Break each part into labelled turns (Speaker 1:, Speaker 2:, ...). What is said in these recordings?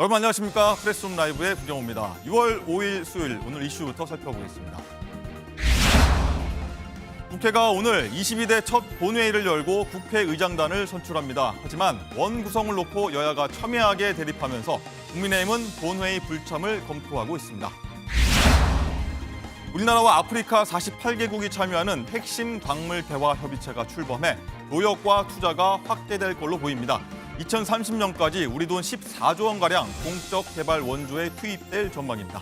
Speaker 1: 여러분 안녕하십니까? 프레스룸 라이브의 구경호입니다. 6월 5일 수요일 오늘 이슈부터 살펴보겠습니다. 국회가 오늘 22대 첫 본회의를 열고 국회의장단을 선출합니다. 하지만 원 구성을 놓고 여야가 첨예하게 대립하면서 국민의힘은 본회의 불참을 검토하고 있습니다. 우리나라와 아프리카 48개국이 참여하는 핵심 광물 대화 협의체가 출범해 교역과 투자가 확대될 걸로 보입니다. 2030년까지 우리 돈 14조 원가량 공적 개발 원조에 투입될 전망입니다.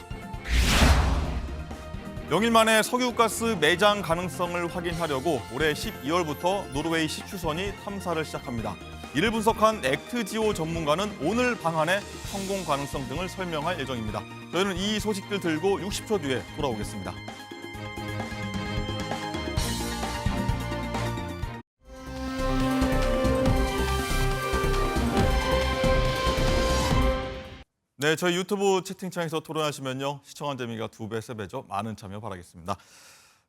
Speaker 1: 영일 만에 석유가스 매장 가능성을 확인하려고 올해 12월부터 노르웨이 시추선이 탐사를 시작합니다. 이를 분석한 액트지오 전문가는 오늘 방안의 성공 가능성 등을 설명할 예정입니다. 저희는 이 소식들 들고 60초 뒤에 돌아오겠습니다. 네, 저희 유튜브 채팅창에서 토론하시면요. 시청한 재미가 2배, 3배죠. 많은 참여 바라겠습니다.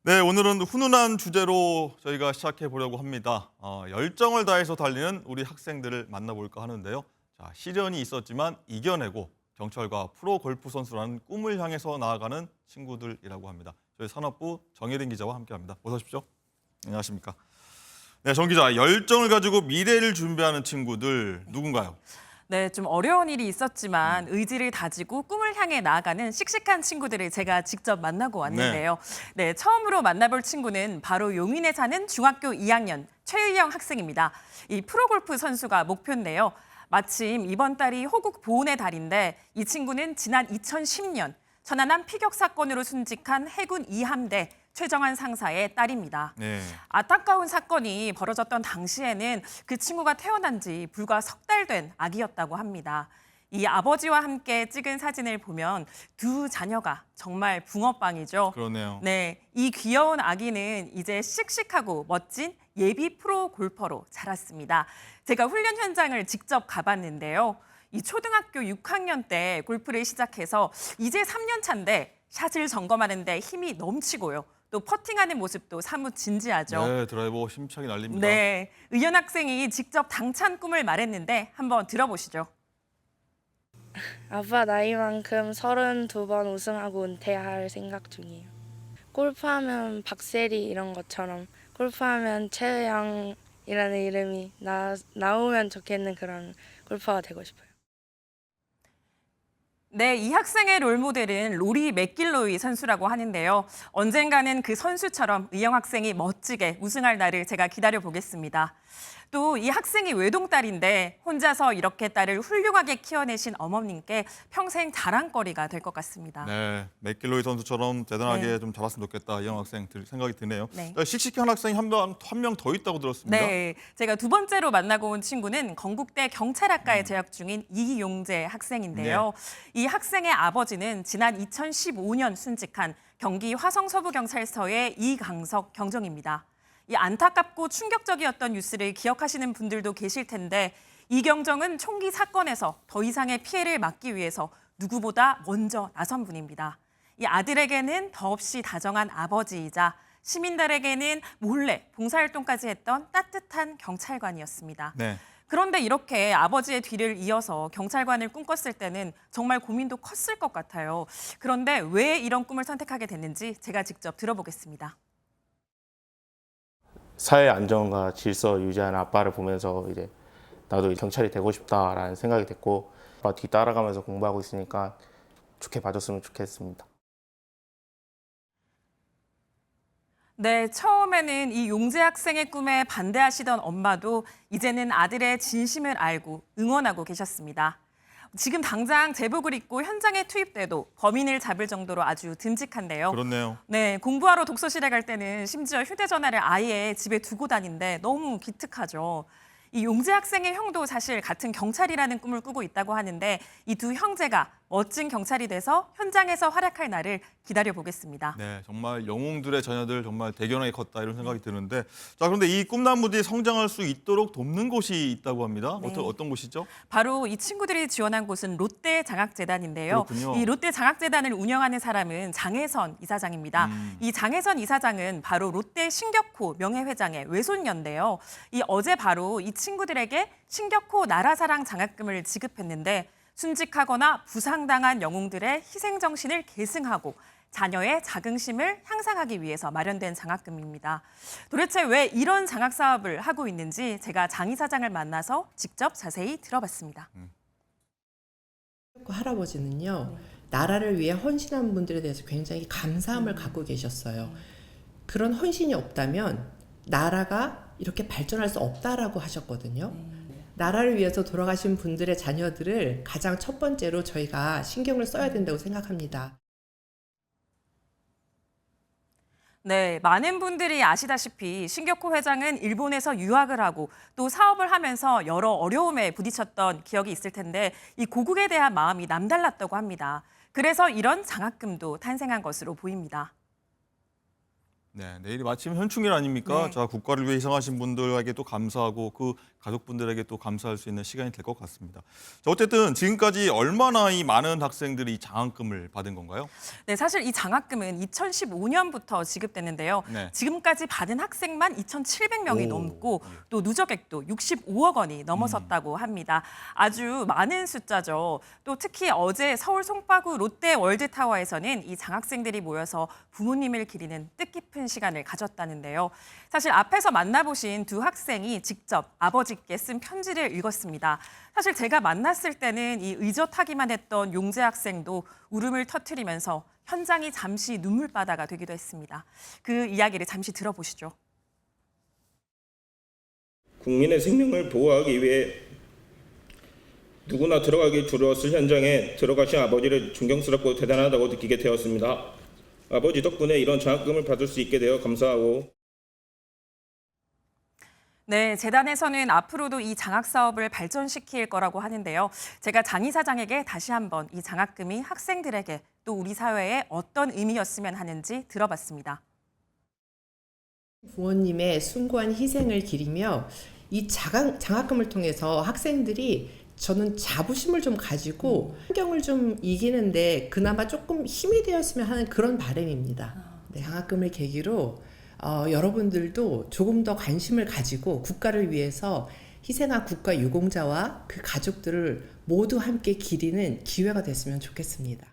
Speaker 1: 네, 오늘은 훈훈한 주제로 저희가 시작해 보려고 합니다. 열정을 다해서 달리는 우리 학생들을 만나볼까 하는데요. 자, 시련이 있었지만 이겨내고 경찰과 프로 골프 선수라는 꿈을 향해서 나아가는 친구들이라고 합니다. 저희 산업부 정혜린 기자와 함께합니다. 어서 오십시오. 안녕하십니까? 네, 정 기자, 열정을 가지고 미래를 준비하는 친구들 누군가요?
Speaker 2: 네, 좀 어려운 일이 있었지만 의지를 다지고 꿈을 향해 나아가는 씩씩한 친구들을 제가 직접 만나고 왔는데요. 네, 처음으로 만나볼 친구는 바로 용인에 사는 중학교 2학년 최의영 학생입니다. 이 프로골프 선수가 목표인데요. 마침 이번 달이 호국 보훈의 달인데 이 친구는 지난 2010년 천안함 피격 사건으로 순직한 해군 2함대 최정환 상사의 딸입니다.
Speaker 1: 네.
Speaker 2: 안타까운 사건이 벌어졌던 당시에는 그 친구가 태어난 지 불과 석 달 된 아기였다고 합니다. 이 아버지와 함께 찍은 사진을 보면 두 자녀가 정말 붕어빵이죠.
Speaker 1: 그러네요.
Speaker 2: 네, 이 귀여운 아기는 이제 씩씩하고 멋진 예비 프로 골퍼로 자랐습니다. 제가 훈련 현장을 직접 가봤는데요. 이 초등학교 6학년 때 골프를 시작해서 이제 3년 차인데 샷을 점검하는데 힘이 넘치고요. 또 퍼팅하는 모습도 사뭇 진지하죠.
Speaker 1: 네, 드라이버 힘차게 날립니다.
Speaker 2: 네, 의연 학생이 직접 당찬 꿈을 말했는데 한번 들어보시죠.
Speaker 3: 아빠 나이만큼 32번 우승하고 은퇴할 생각 중이에요. 골프하면 박세리 이런 것처럼 골프하면 최의영이라는 이름이 나오면 좋겠는 그런 골퍼가 되고 싶어요.
Speaker 2: 네, 이 학생의 롤모델은 로리 맥길로이 선수라고 하는데요. 언젠가는 그 선수처럼 의영 학생이 멋지게 우승할 날을 제가 기다려보겠습니다. 또 이 학생이 외동딸인데 혼자서 이렇게 딸을 훌륭하게 키워내신 어머님께 평생 자랑거리가 될 것 같습니다.
Speaker 1: 네, 맥길로이 선수처럼 대단하게
Speaker 2: 네.
Speaker 1: 좀 자랐으면 좋겠다 이영 학생 생각이 드네요.
Speaker 2: 네.
Speaker 1: 씩씩한 학생이 한 명 더 있다고 들었습니다.
Speaker 2: 네, 제가 두 번째로 만나고 온 친구는 건국대 경찰학과에 재학 중인 이용재 학생인데요. 이 학생의 아버지는 지난 2015년 순직한 경기 화성서부경찰서의 이강석 경정입니다. 이 안타깝고 충격적이었던 뉴스를 기억하시는 분들도 계실 텐데 이 경정은 총기 사건에서 더 이상의 피해를 막기 위해서 누구보다 먼저 나선 분입니다. 이 아들에게는 더없이 다정한 아버지이자 시민들에게는 몰래 봉사활동까지 했던 따뜻한 경찰관이었습니다.
Speaker 1: 네.
Speaker 2: 그런데 이렇게 아버지의 뒤를 이어서 경찰관을 꿈꿨을 때는 정말 고민도 컸을 것 같아요. 그런데 왜 이런 꿈을 선택하게 됐는지 제가 직접 들어보겠습니다.
Speaker 4: 사회 안정과 질서 유지하는 아빠를 보면서 이제 나도 경찰이 되고 싶다라는 생각이 됐고 아빠 뒤 따라가면서 공부하고 있으니까 좋게 봐줬으면 좋겠습니다.
Speaker 2: 네, 처음에는 이 용재 학생의 꿈에 반대하시던 엄마도 이제는 아들의 진심을 알고 응원하고 계셨습니다. 지금 당장 제복을 입고 현장에 투입돼도 범인을 잡을 정도로 아주 듬직한데요.
Speaker 1: 그렇네요.
Speaker 2: 네, 공부하러 독서실에 갈 때는 심지어 휴대전화를 아예 집에 두고 다니는데 너무 기특하죠. 이 용재 학생의 형도 사실 같은 경찰이라는 꿈을 꾸고 있다고 하는데 이 두 형제가 멋진 경찰이 돼서 현장에서 활약할 날을 기다려보겠습니다.
Speaker 1: 네, 정말 영웅들의 자녀들 정말 대견하게 컸다 이런 생각이 드는데 자 그런데 이 꿈나무들이 성장할 수 있도록 돕는 곳이 있다고 합니다.
Speaker 2: 네.
Speaker 1: 어떤 곳이죠?
Speaker 2: 바로 이 친구들이 지원한 곳은 롯데장학재단인데요.
Speaker 1: 그렇군요.
Speaker 2: 이 롯데장학재단을 운영하는 사람은 장혜선 이사장입니다. 이 장혜선 이사장은 바로 롯데 신격호 명예회장의 외손녀인데요. 이 어제 바로 이 친구들에게 신격호 나라사랑 장학금을 지급했는데 순직하거나 부상당한 영웅들의 희생정신을 계승하고 자녀의 자긍심을 향상하기 위해서 마련된 장학금입니다. 도대체 왜 이런 장학 사업을 하고 있는지 제가 장 이사장을 만나서 직접 자세히 들어봤습니다.
Speaker 5: 그 할아버지는요, 나라를 위해 헌신한 분들에 대해서 굉장히 감사함을 갖고 계셨어요. 그런 헌신이 없다면 나라가 이렇게 발전할 수 없다라고 하셨거든요. 나라를 위해서 돌아가신 분들의 자녀들을 가장 첫 번째로 저희가 신경을 써야 된다고 생각합니다.
Speaker 2: 네, 많은 분들이 아시다시피 신격호 회장은 일본에서 유학을 하고 또 사업을 하면서 여러 어려움에 부딪혔던 기억이 있을 텐데 이 고국에 대한 마음이 남달랐다고 합니다. 그래서 이런 장학금도 탄생한 것으로 보입니다.
Speaker 1: 네, 내일이 마침 현충일 아닙니까?
Speaker 2: 네.
Speaker 1: 자, 국가를 위해 희생하신 분들에게도 감사하고 그 가족분들에게 또 감사할 수 있는 시간이 될 것 같습니다. 자, 어쨌든 지금까지 얼마나 이 많은 학생들이 장학금을 받은 건가요?
Speaker 2: 네, 사실 이 장학금은 2015년부터 지급됐는데요.
Speaker 1: 네.
Speaker 2: 지금까지 받은 학생만 2,700명이
Speaker 1: 오,
Speaker 2: 넘고
Speaker 1: 예.
Speaker 2: 또 누적액도 65억 원이 넘어섰다고 합니다. 아주 많은 숫자죠. 또 특히 어제 서울 송파구 롯데 월드타워에서는 이 장학생들이 모여서 부모님을 기리는 뜻깊은 시간을 가졌다는데요. 사실 앞에서 만나보신 두 학생이 직접 아버지께 쓴 편지를 읽었습니다. 사실 제가 만났을 때는 이 의젓하기만 했던 용재 학생도 울음을 터뜨리면서 현장이 잠시 눈물바다가 되기도 했습니다. 그 이야기를 잠시 들어보시죠.
Speaker 6: 국민의 생명을 보호하기 위해 누구나 들어가기 두려웠을 현장에 들어가신 아버지를 존경스럽고 대단하다고 느끼게 되었습니다. 아버지 덕분에 이런 장학금을 받을 수 있게 되어 감사하고
Speaker 2: 네, 재단에서는 앞으로도 이 장학 사업을 발전시킬 거라고 하는데요. 제가 장 이사장에게 다시 한번 이 장학금이 학생들에게 또 우리 사회에 어떤 의미였으면 하는지 들어봤습니다.
Speaker 5: 부모님의 숭고한 희생을 기리며 이 장학금을 통해서 학생들이 저는 자부심을 좀 가지고 환경을 좀 이기는데 그나마 조금 힘이 되었으면 하는 그런 바람입니다. 네, 장학금을 계기로 여러분들도 조금 더 관심을 가지고 국가를 위해서 희생한 국가 유공자와 그 가족들을 모두 함께 기리는 기회가 됐으면 좋겠습니다.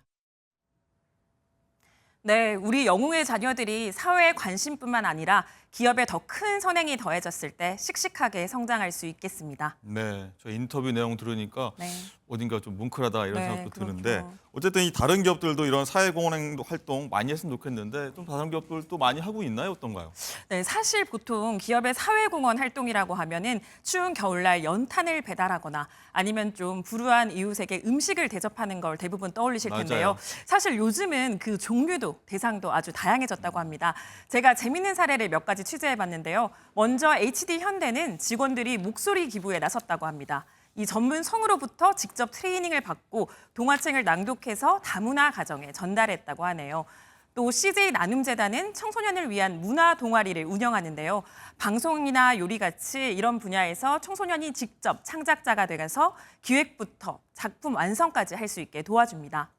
Speaker 2: 네, 우리 영웅의 자녀들이 사회에 관심뿐만 아니라 기업에 더 큰 선행이 더해졌을 때 씩씩하게 성장할 수 있겠습니다.
Speaker 1: 네, 저 인터뷰 내용 들으니까
Speaker 2: 네.
Speaker 1: 어딘가 좀 뭉클하다 이런
Speaker 2: 네,
Speaker 1: 생각도
Speaker 2: 그렇죠.
Speaker 1: 드는데 어쨌든 이 다른 기업들도 이런 사회공헌 활동 많이 했으면 좋겠는데 좀 다른 기업들도 많이 하고 있나요? 어떤가요?
Speaker 2: 네, 사실 보통 기업의 사회공헌 활동이라고 하면은 추운 겨울날 연탄을 배달하거나 아니면 좀 불우한 이웃에게 음식을 대접하는 걸 대부분 떠올리실 텐데요.
Speaker 1: 맞아요.
Speaker 2: 사실 요즘은 그 종류도 대상도 아주 다양해졌다고 합니다. 제가 재밌는 사례를 몇 가지 취재해봤는데요. 먼저 HD 현대는 직원들이 목소리 기부에 나섰다고 합니다. 이 전문 성우로부터 직접 트레이닝을 받고 동화책을 낭독해서 다문화 가정에 전달했다고 하네요. 또 CJ 나눔재단은 청소년을 위한 문화 동아리를 운영하는데요. 방송이나 요리같이 이런 분야에서 청소년이 직접 창작자가 되어서 기획부터 작품 완성까지 할 수 있게 도와줍니다.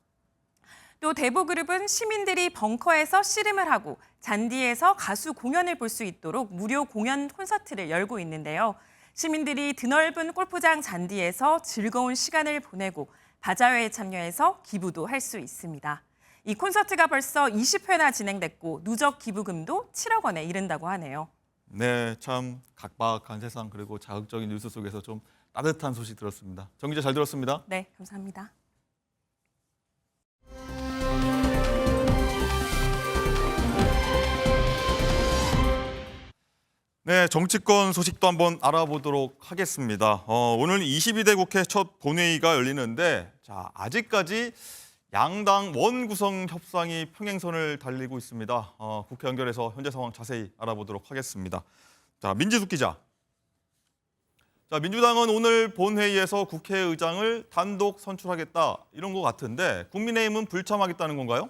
Speaker 2: 또 대보그룹은 시민들이 벙커에서 씨름을 하고 잔디에서 가수 공연을 볼 수 있도록 무료 공연 콘서트를 열고 있는데요. 시민들이 드넓은 골프장 잔디에서 즐거운 시간을 보내고 바자회에 참여해서 기부도 할 수 있습니다. 이 콘서트가 벌써 20회나 진행됐고 누적 기부금도 7억 원에 이른다고 하네요.
Speaker 1: 네, 참 각박한 세상 그리고 자극적인 뉴스 속에서 좀 따뜻한 소식 들었습니다. 정 기자 잘 들었습니다.
Speaker 2: 네, 감사합니다.
Speaker 1: 네, 정치권 소식도 한번 알아보도록 하겠습니다. 오늘 22대 국회 첫 본회의가 열리는데 아직까지 양당 원구성 협상이 평행선을 달리고 있습니다. 국회 연결해서 현재 상황 자세히 알아보도록 하겠습니다. 자, 민지숙 기자. 자, 민주당은 오늘 본회의에서 국회의장을 단독 선출하겠다 이런 것 같은데 국민의힘은 불참하겠다는 건가요?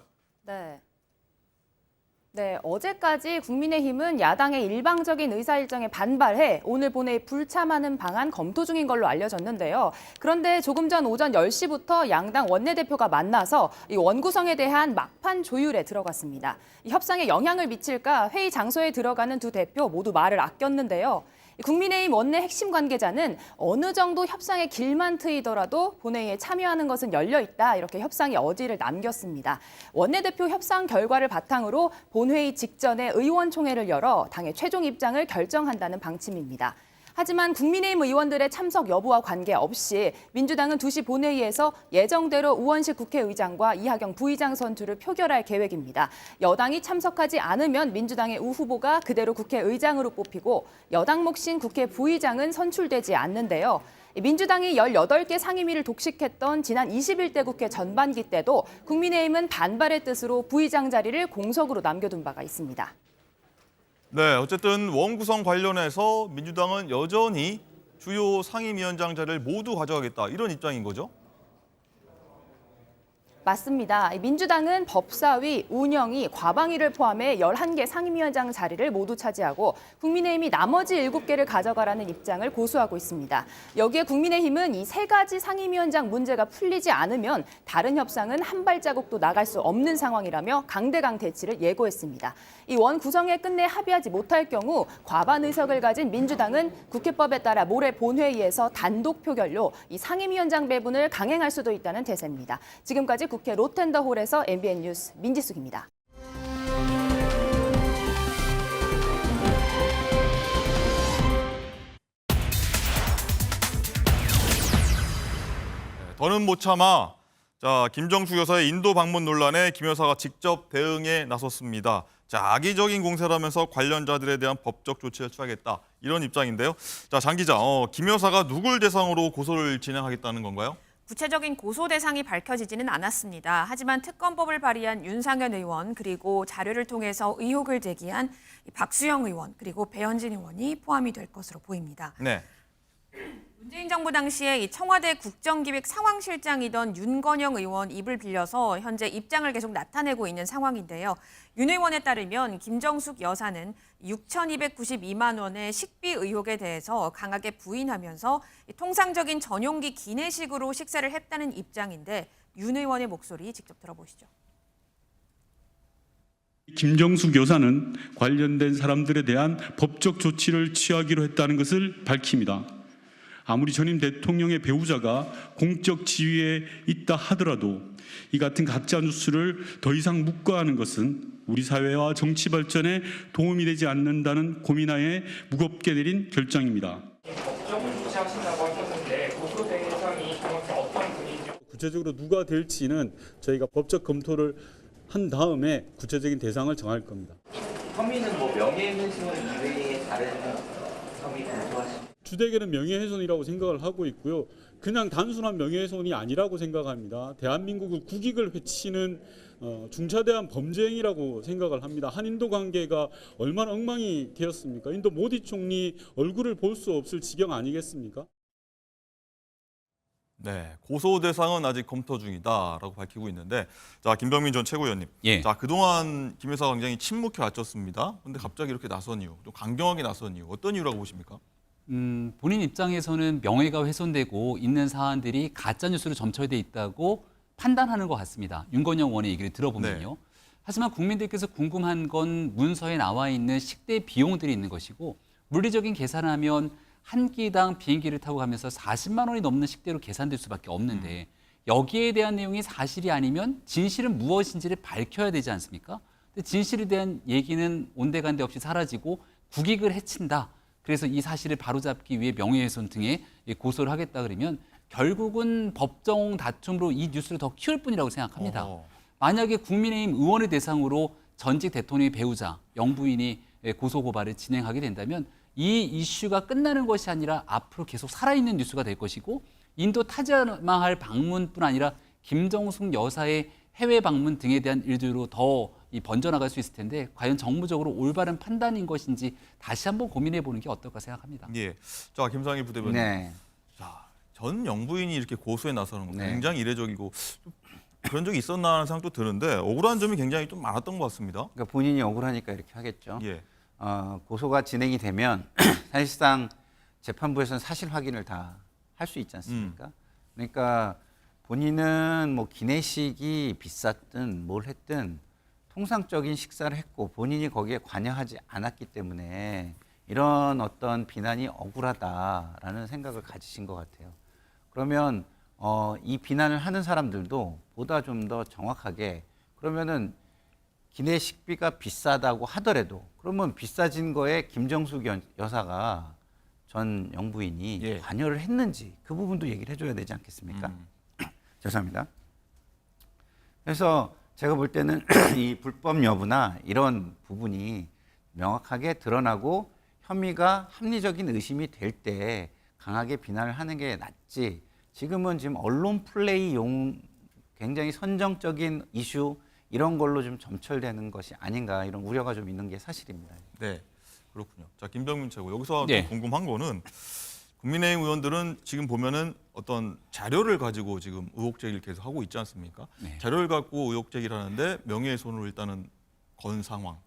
Speaker 7: 네, 어제까지 국민의힘은 야당의 일방적인 의사 일정에 반발해 오늘 본회의 불참하는 방안 검토 중인 걸로 알려졌는데요. 그런데 조금 전 오전 10시부터 양당 원내대표가 만나서 이 원구성에 대한 막판 조율에 들어갔습니다. 이 협상에 영향을 미칠까 회의 장소에 들어가는 두 대표 모두 말을 아꼈는데요. 국민의힘 원내 핵심 관계자는 어느 정도 협상의 길만 트이더라도 본회의에 참여하는 것은 열려 있다. 이렇게 협상의 여지를 남겼습니다. 원내대표 협상 결과를 바탕으로 본회의 직전에 의원총회를 열어 당의 최종 입장을 결정한다는 방침입니다. 하지만 국민의힘 의원들의 참석 여부와 관계없이 민주당은 2시 본회의에서 예정대로 우원식 국회의장과 이하경 부의장 선출을 표결할 계획입니다. 여당이 참석하지 않으면 민주당의 우 후보가 그대로 국회의장으로 뽑히고 여당 몫인 국회 부의장은 선출되지 않는데요. 민주당이 18개 상임위를 독식했던 지난 21대 국회 전반기 때도 국민의힘은 반발의 뜻으로 부의장 자리를 공석으로 남겨둔 바가 있습니다.
Speaker 1: 네, 어쨌든 원 구성 관련해서 민주당은 여전히 주요 상임위원장 자리를 모두 가져가겠다 이런 입장인 거죠?
Speaker 7: 맞습니다. 민주당은 법사위, 운영위, 과방위를 포함해 11개 상임위원장 자리를 모두 차지하고 국민의힘이 나머지 7개를 가져가라는 입장을 고수하고 있습니다. 여기에 국민의힘은 이 3가지 상임위원장 문제가 풀리지 않으면 다른 협상은 한 발자국도 나갈 수 없는 상황이라며 강대강 대치를 예고했습니다. 이 원 구성에 끝내 합의하지 못할 경우 과반 의석을 가진 민주당은 국회법에 따라 모레 본회의에서 단독 표결로 이 상임위원장 배분을 강행할 수도 있다는 대세입니다. 지금까지 국회 로텐더홀에서 MBN 뉴스 민지숙입니다.
Speaker 1: 더는 못 참아. 자, 김정숙 여사의 인도 방문 논란에 김 여사가 직접 대응에 나섰습니다. 자, 악의적인 공세라면서 관련자들에 대한 법적 조치를 취하겠다. 이런 입장인데요. 자, 장 기자, 김 여사가 누굴 대상으로 고소를 진행하겠다는 건가요?
Speaker 2: 구체적인 고소 대상이 밝혀지지는 않았습니다. 하지만 특검법을 발의한 윤상현 의원 그리고 자료를 통해서 의혹을 제기한 박수영 의원 그리고 배현진 의원이 포함이 될 것으로 보입니다.
Speaker 1: 네.
Speaker 2: 문재인 정부 당시에 이 청와대 국정기획 상황실장이던 윤건영 의원 입을 빌려서 현재 입장을 계속 나타내고 있는 상황인데요. 윤 의원에 따르면 김정숙 여사는 6,292만 원의 식비 의혹에 대해서 강하게 부인하면서 통상적인 전용기 기내식으로 식사를 했다는 입장인데 윤 의원의 목소리 직접 들어보시죠.
Speaker 8: 김정숙 여사는 관련된 사람들에 대한 법적 조치를 취하기로 했다는 것을 밝힙니다. 아무리 전임 대통령의 배우자가 공적 지위에 있다 하더라도 이 같은 가짜 뉴스를 더 이상 묵과하는 것은 우리 사회와 정치 발전에 도움이 되지 않는다는 고민하에 무겁게 내린 결정입니다.
Speaker 9: 법적으로 조치하신다고 하셨는데 고소 대상이 정확히 어떤 분이죠?
Speaker 8: 구체적으로 누가 될지는 저희가 법적 검토를 한 다음에 구체적인 대상을 정할 겁니다.
Speaker 10: 혐의는 뭐 명예훼손 이외에 다른 혐의 검토하십니까?
Speaker 8: 주되게는 명예훼손이라고 생각을 하고 있고요. 그냥 단순한 명예훼손이 아니라고 생각합니다. 대한민국의 국익을 해치는 중차대한 범죄 행위라고 생각을 합니다. 한인도 관계가 얼마나 엉망이 되었습니까? 인도 모디 총리 얼굴을 볼 수 없을 지경 아니겠습니까?
Speaker 1: 네, 고소 대상은 아직 검토 중이다라고 밝히고 있는데, 자, 김병민 전 최고위원님,
Speaker 11: 예.
Speaker 1: 자, 그동안 김 여사가 굉장히 침묵해 왔었습니다. 그런데 갑자기 이렇게 나선 이유, 또 강경하게 나선 이유, 어떤 이유라고 보십니까?
Speaker 11: 본인 입장에서는 명예가 훼손되고 있는 사안들이 가짜 뉴스로 점철돼 있다고 판단하는 것 같습니다. 윤건영 의원의 얘기를 들어보면요.
Speaker 1: 네.
Speaker 11: 하지만 국민들께서 궁금한 건 문서에 나와 있는 식대 비용들이 있는 것이고 물리적인 계산하면 한 끼당 비행기를 타고 가면서 40만 원이 넘는 식대로 계산될 수밖에 없는데 여기에 대한 내용이 사실이 아니면 진실은 무엇인지를 밝혀야 되지 않습니까? 근데 진실에 대한 얘기는 온데간데 없이 사라지고 국익을 해친다. 그래서 이 사실을 바로잡기 위해 명예훼손 등의 고소를 하겠다 그러면 결국은 법정 다툼으로 이 뉴스를 더 키울 뿐이라고 생각합니다. 만약에 국민의힘 의원을 대상으로 전직 대통령의 배우자, 영부인이 고소고발을 진행하게 된다면 이 이슈가 끝나는 것이 아니라 앞으로 계속 살아있는 뉴스가 될 것이고 인도 타지마할 방문뿐 아니라 김정숙 여사의 해외 방문 등에 대한 일들로 더 번져나갈 수 있을 텐데 과연 정무적으로 올바른 판단인 것인지 다시 한번 고민해 보는 게 어떨까 생각합니다.
Speaker 1: 예. 자, 김상희 부대변인.
Speaker 10: 네.
Speaker 1: 자, 전 영부인이 이렇게 고소에 나서는 건
Speaker 10: 네.
Speaker 1: 굉장히 이례적이고 그런 적이 있었나 하는 생각도 드는데 억울한 점이 굉장히 좀 많았던 것 같습니다.
Speaker 10: 그러니까 본인이 억울하니까 이렇게 하겠죠.
Speaker 1: 예.
Speaker 10: 고소가 진행이 되면 사실상 재판부에서는 사실 확인을 다 할 수 있지 않습니까? 그러니까 본인은 뭐 기내식이 비쌌든 뭘 했든 통상적인 식사를 했고 본인이 거기에 관여하지 않았기 때문에 이런 어떤 비난이 억울하다라는 생각을 가지신 것 같아요. 그러면 이 비난을 하는 사람들도 보다 좀 더 정확하게 그러면은 기내식비가 비싸다고 하더라도 그러면 비싸진 거에 김정숙 여사가 전 영부인이
Speaker 1: 예.
Speaker 10: 관여를 했는지 그 부분도 얘기를 해줘야 되지 않겠습니까? 죄송합니다. 그래서 제가 볼 때는 이 불법 여부나 이런 부분이 명확하게 드러나고 혐의가 합리적인 의심이 될 때 강하게 비난을 하는 게 낫지. 지금은 지금 언론 플레이용 굉장히 선정적인 이슈 이런 걸로 좀 점철되는 것이 아닌가 이런 우려가 좀 있는 게 사실입니다.
Speaker 1: 네, 그렇군요. 자, 김병민 최고. 여기서
Speaker 11: 네.
Speaker 1: 좀 궁금한 거는 국민의힘 의원들은 지금 보면은 어떤 자료를 가지고 지금 의혹 제기를 계속 하고 있지 않습니까?
Speaker 11: 네.
Speaker 1: 자료를 갖고 의혹 제기를 하는데 명예훼손으로 일단은 건 상황.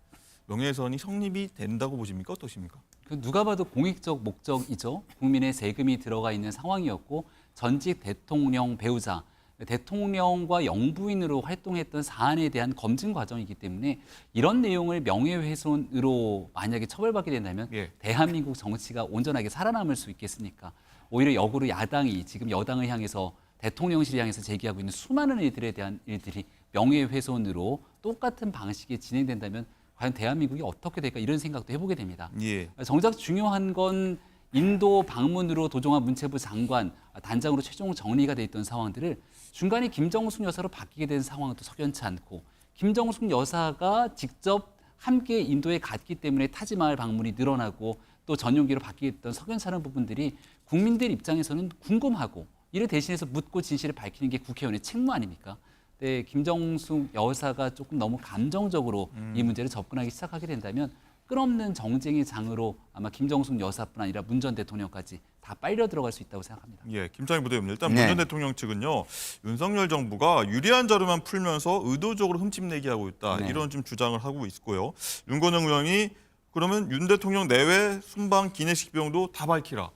Speaker 1: 명예훼손이 성립이 된다고 보십니까? 어떠십니까?
Speaker 11: 그 누가 봐도 공익적 목적이죠. 국민의 세금이 들어가 있는 상황이었고 전직 대통령 배우자, 대통령과 영부인으로 활동했던 사안에 대한 검증 과정이기 때문에 이런 내용을 명예훼손으로 만약에 처벌받게 된다면
Speaker 1: 예.
Speaker 11: 대한민국 정치가 온전하게 살아남을 수 있겠습니까? 오히려 역으로 야당이 지금 여당을 향해서 대통령실을 향해서 제기하고 있는 수많은 일들에 대한 일들이 명예훼손으로 똑같은 방식이 진행된다면 과연 대한민국이 어떻게 될까 이런 생각도 해보게 됩니다.
Speaker 1: 예.
Speaker 11: 정작 중요한 건 인도 방문으로 도종환 문체부 장관 단장으로 최종 정리가 돼 있던 상황들을 중간에 김정숙 여사로 바뀌게 된 상황도 석연치 않고 김정숙 여사가 직접 함께 인도에 갔기 때문에 타지마을 방문이 늘어나고 또 전용기로 바뀌었던 석연치 않은 부분들이 국민들 입장에서는 궁금하고 이를 대신해서 묻고 진실을 밝히는 게 국회의원의 책무 아닙니까? 네, 김정숙 여사가 조금 너무 감정적으로 이 문제를 접근하기 시작하게 된다면 끝없는 정쟁의 장으로 아마 김정숙 여사뿐 아니라 문 전 대통령까지 다 빨려 들어갈 수 있다고 생각합니다.
Speaker 1: 예, 김창희 부대변인. 일단
Speaker 10: 네.
Speaker 1: 문 전 대통령 측은요. 윤석열 정부가 유리한 자료만 풀면서 의도적으로 흠집내기 하고 있다.
Speaker 10: 네.
Speaker 1: 이런 좀 주장을 하고 있고요. 윤건영 의원이 그러면 윤 대통령 내외 순방 기내식 비용도 다 밝히라.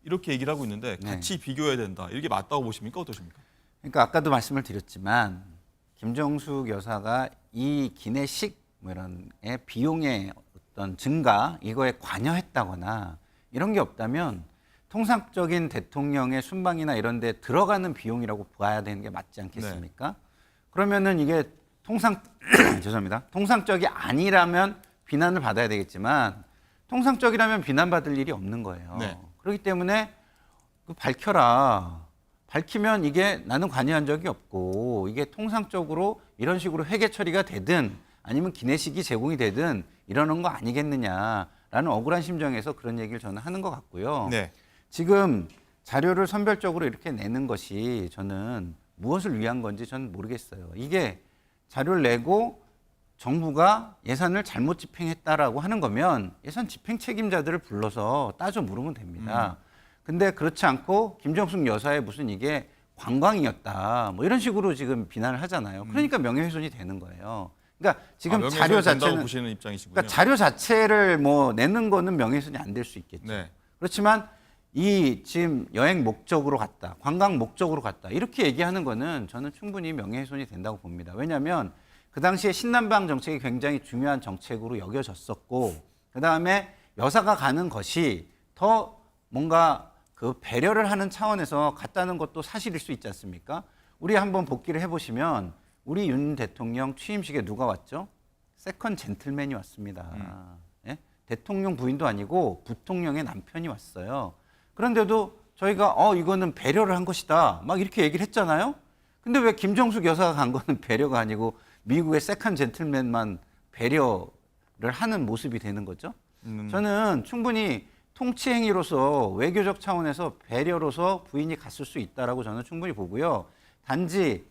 Speaker 1: 이렇게 얘기를 하고 있는데 같이 비교해야 된다. 이게 맞다고 보십니까? 어떠십니까?
Speaker 10: 그러니까 아까도 말씀을 드렸지만 김정숙 여사가 이 기내식 뭐 이런 비용의 어떤 증가 이거에 관여했다거나 이런 게 없다면 통상적인 대통령의 순방이나 이런 데 들어가는 비용이라고 봐야 되는 게 맞지 않겠습니까? 그러면은 이게 죄송합니다. 통상적이 아니라면 비난을 받아야 되겠지만 통상적이라면 비난받을 일이 없는 거예요.
Speaker 1: 네.
Speaker 10: 그렇기 때문에 밝혀라. 밝히면 이게 나는 관여한 적이 없고 이게 통상적으로 이런 식으로 회계 처리가 되든 아니면 기내식이 제공이 되든 이러는 거 아니겠느냐라는 억울한 심정에서 그런 얘기를 저는 하는 것 같고요.
Speaker 1: 네.
Speaker 10: 지금 자료를 선별적으로 이렇게 내는 것이 저는 무엇을 위한 건지 저는 모르겠어요. 이게 자료를 내고 정부가 예산을 잘못 집행했다라고 하는 거면 예산 집행 책임자들을 불러서 따져 물으면 됩니다. 근데 그렇지 않고 김정숙 여사의 무슨 이게 관광이었다 뭐 이런 식으로 지금 비난을 하잖아요. 그러니까 명예훼손이 되는 거예요. 그러니까 지금 자료
Speaker 1: 명예훼손이 된다고
Speaker 10: 자체는
Speaker 1: 보시는 입장이시군요.
Speaker 10: 그러니까 자료 자체를 뭐 내는 거는 명예훼손이 안 될 수 있겠죠.
Speaker 1: 네.
Speaker 10: 그렇지만 이 지금 여행 목적으로 갔다, 관광 목적으로 갔다 이렇게 얘기하는 거는 저는 충분히 명예훼손이 된다고 봅니다. 왜냐하면 그 당시에 신남방 정책이 굉장히 중요한 정책으로 여겨졌었고 그 다음에 여사가 가는 것이 더 뭔가 그 배려를 하는 차원에서 갔다는 것도 사실일 수 있지 않습니까? 우리 한번 복기를 해보시면 우리 윤 대통령 취임식에 누가 왔죠? 세컨 젠틀맨이 왔습니다. 예? 대통령 부인도 아니고 부통령의 남편이 왔어요. 그런데도 저희가 이거는 배려를 한 것이다 막 이렇게 얘기를 했잖아요. 근데 왜 김정숙 여사가 간 거는 배려가 아니고 미국의 세컨 젠틀맨만 배려를 하는 모습이 되는 거죠? 저는 충분히 통치 행위로서 외교적 차원에서 배려로서 부인이 갔을 수 있다라고 저는 충분히 보고요. 단지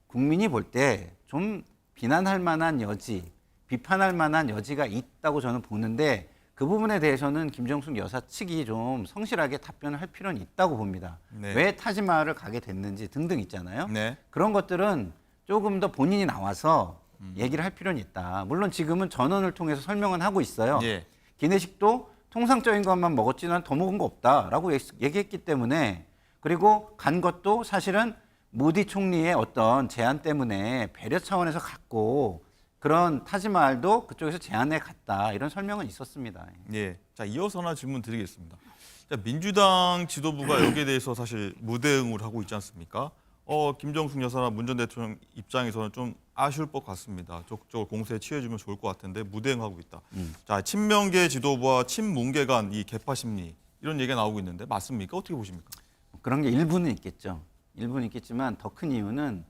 Speaker 10: 국민이 볼 때 좀 비난할 만한 여지, 비판할 만한 여지가 있다고 저는 보는데 그 부분에 대해서는 김정숙 여사 측이 좀 성실하게 답변을 할 필요는 있다고 봅니다.
Speaker 1: 네.
Speaker 10: 왜 타지마할을 가게 됐는지 등등 있잖아요.
Speaker 1: 네.
Speaker 10: 그런 것들은 조금 더 본인이 나와서 얘기를 할 필요는 있다. 물론 지금은 전원을 통해서 설명은 하고 있어요.
Speaker 1: 예.
Speaker 10: 기내식도 통상적인 것만 먹었지는 더 먹은 거 없다라고 얘기했기 때문에 그리고 간 것도 사실은 모디 총리의 어떤 제안 때문에 배려 차원에서 갔고 그런 타지마할도 그쪽에서 제안해 갔다 이런 설명은 있었습니다.
Speaker 1: 예. 자, 이어서 하나 질문 드리겠습니다. 자, 민주당 지도부가 여기에 대해서 사실 무대응을 하고 있지 않습니까? 김정숙 여사나 문 전 대통령 입장에서는 좀 아쉬울 것 같습니다. 적극적으로 공세에 취해주면 좋을 것 같은데 무대응하고 있다. 자, 친명계 지도부와 친문계 간 이 개파 심리 이런 얘기가 나오고 있는데 맞습니까? 어떻게 보십니까?
Speaker 10: 그런 게 일부는 있겠죠. 일부는 있겠지만 더 큰 이유는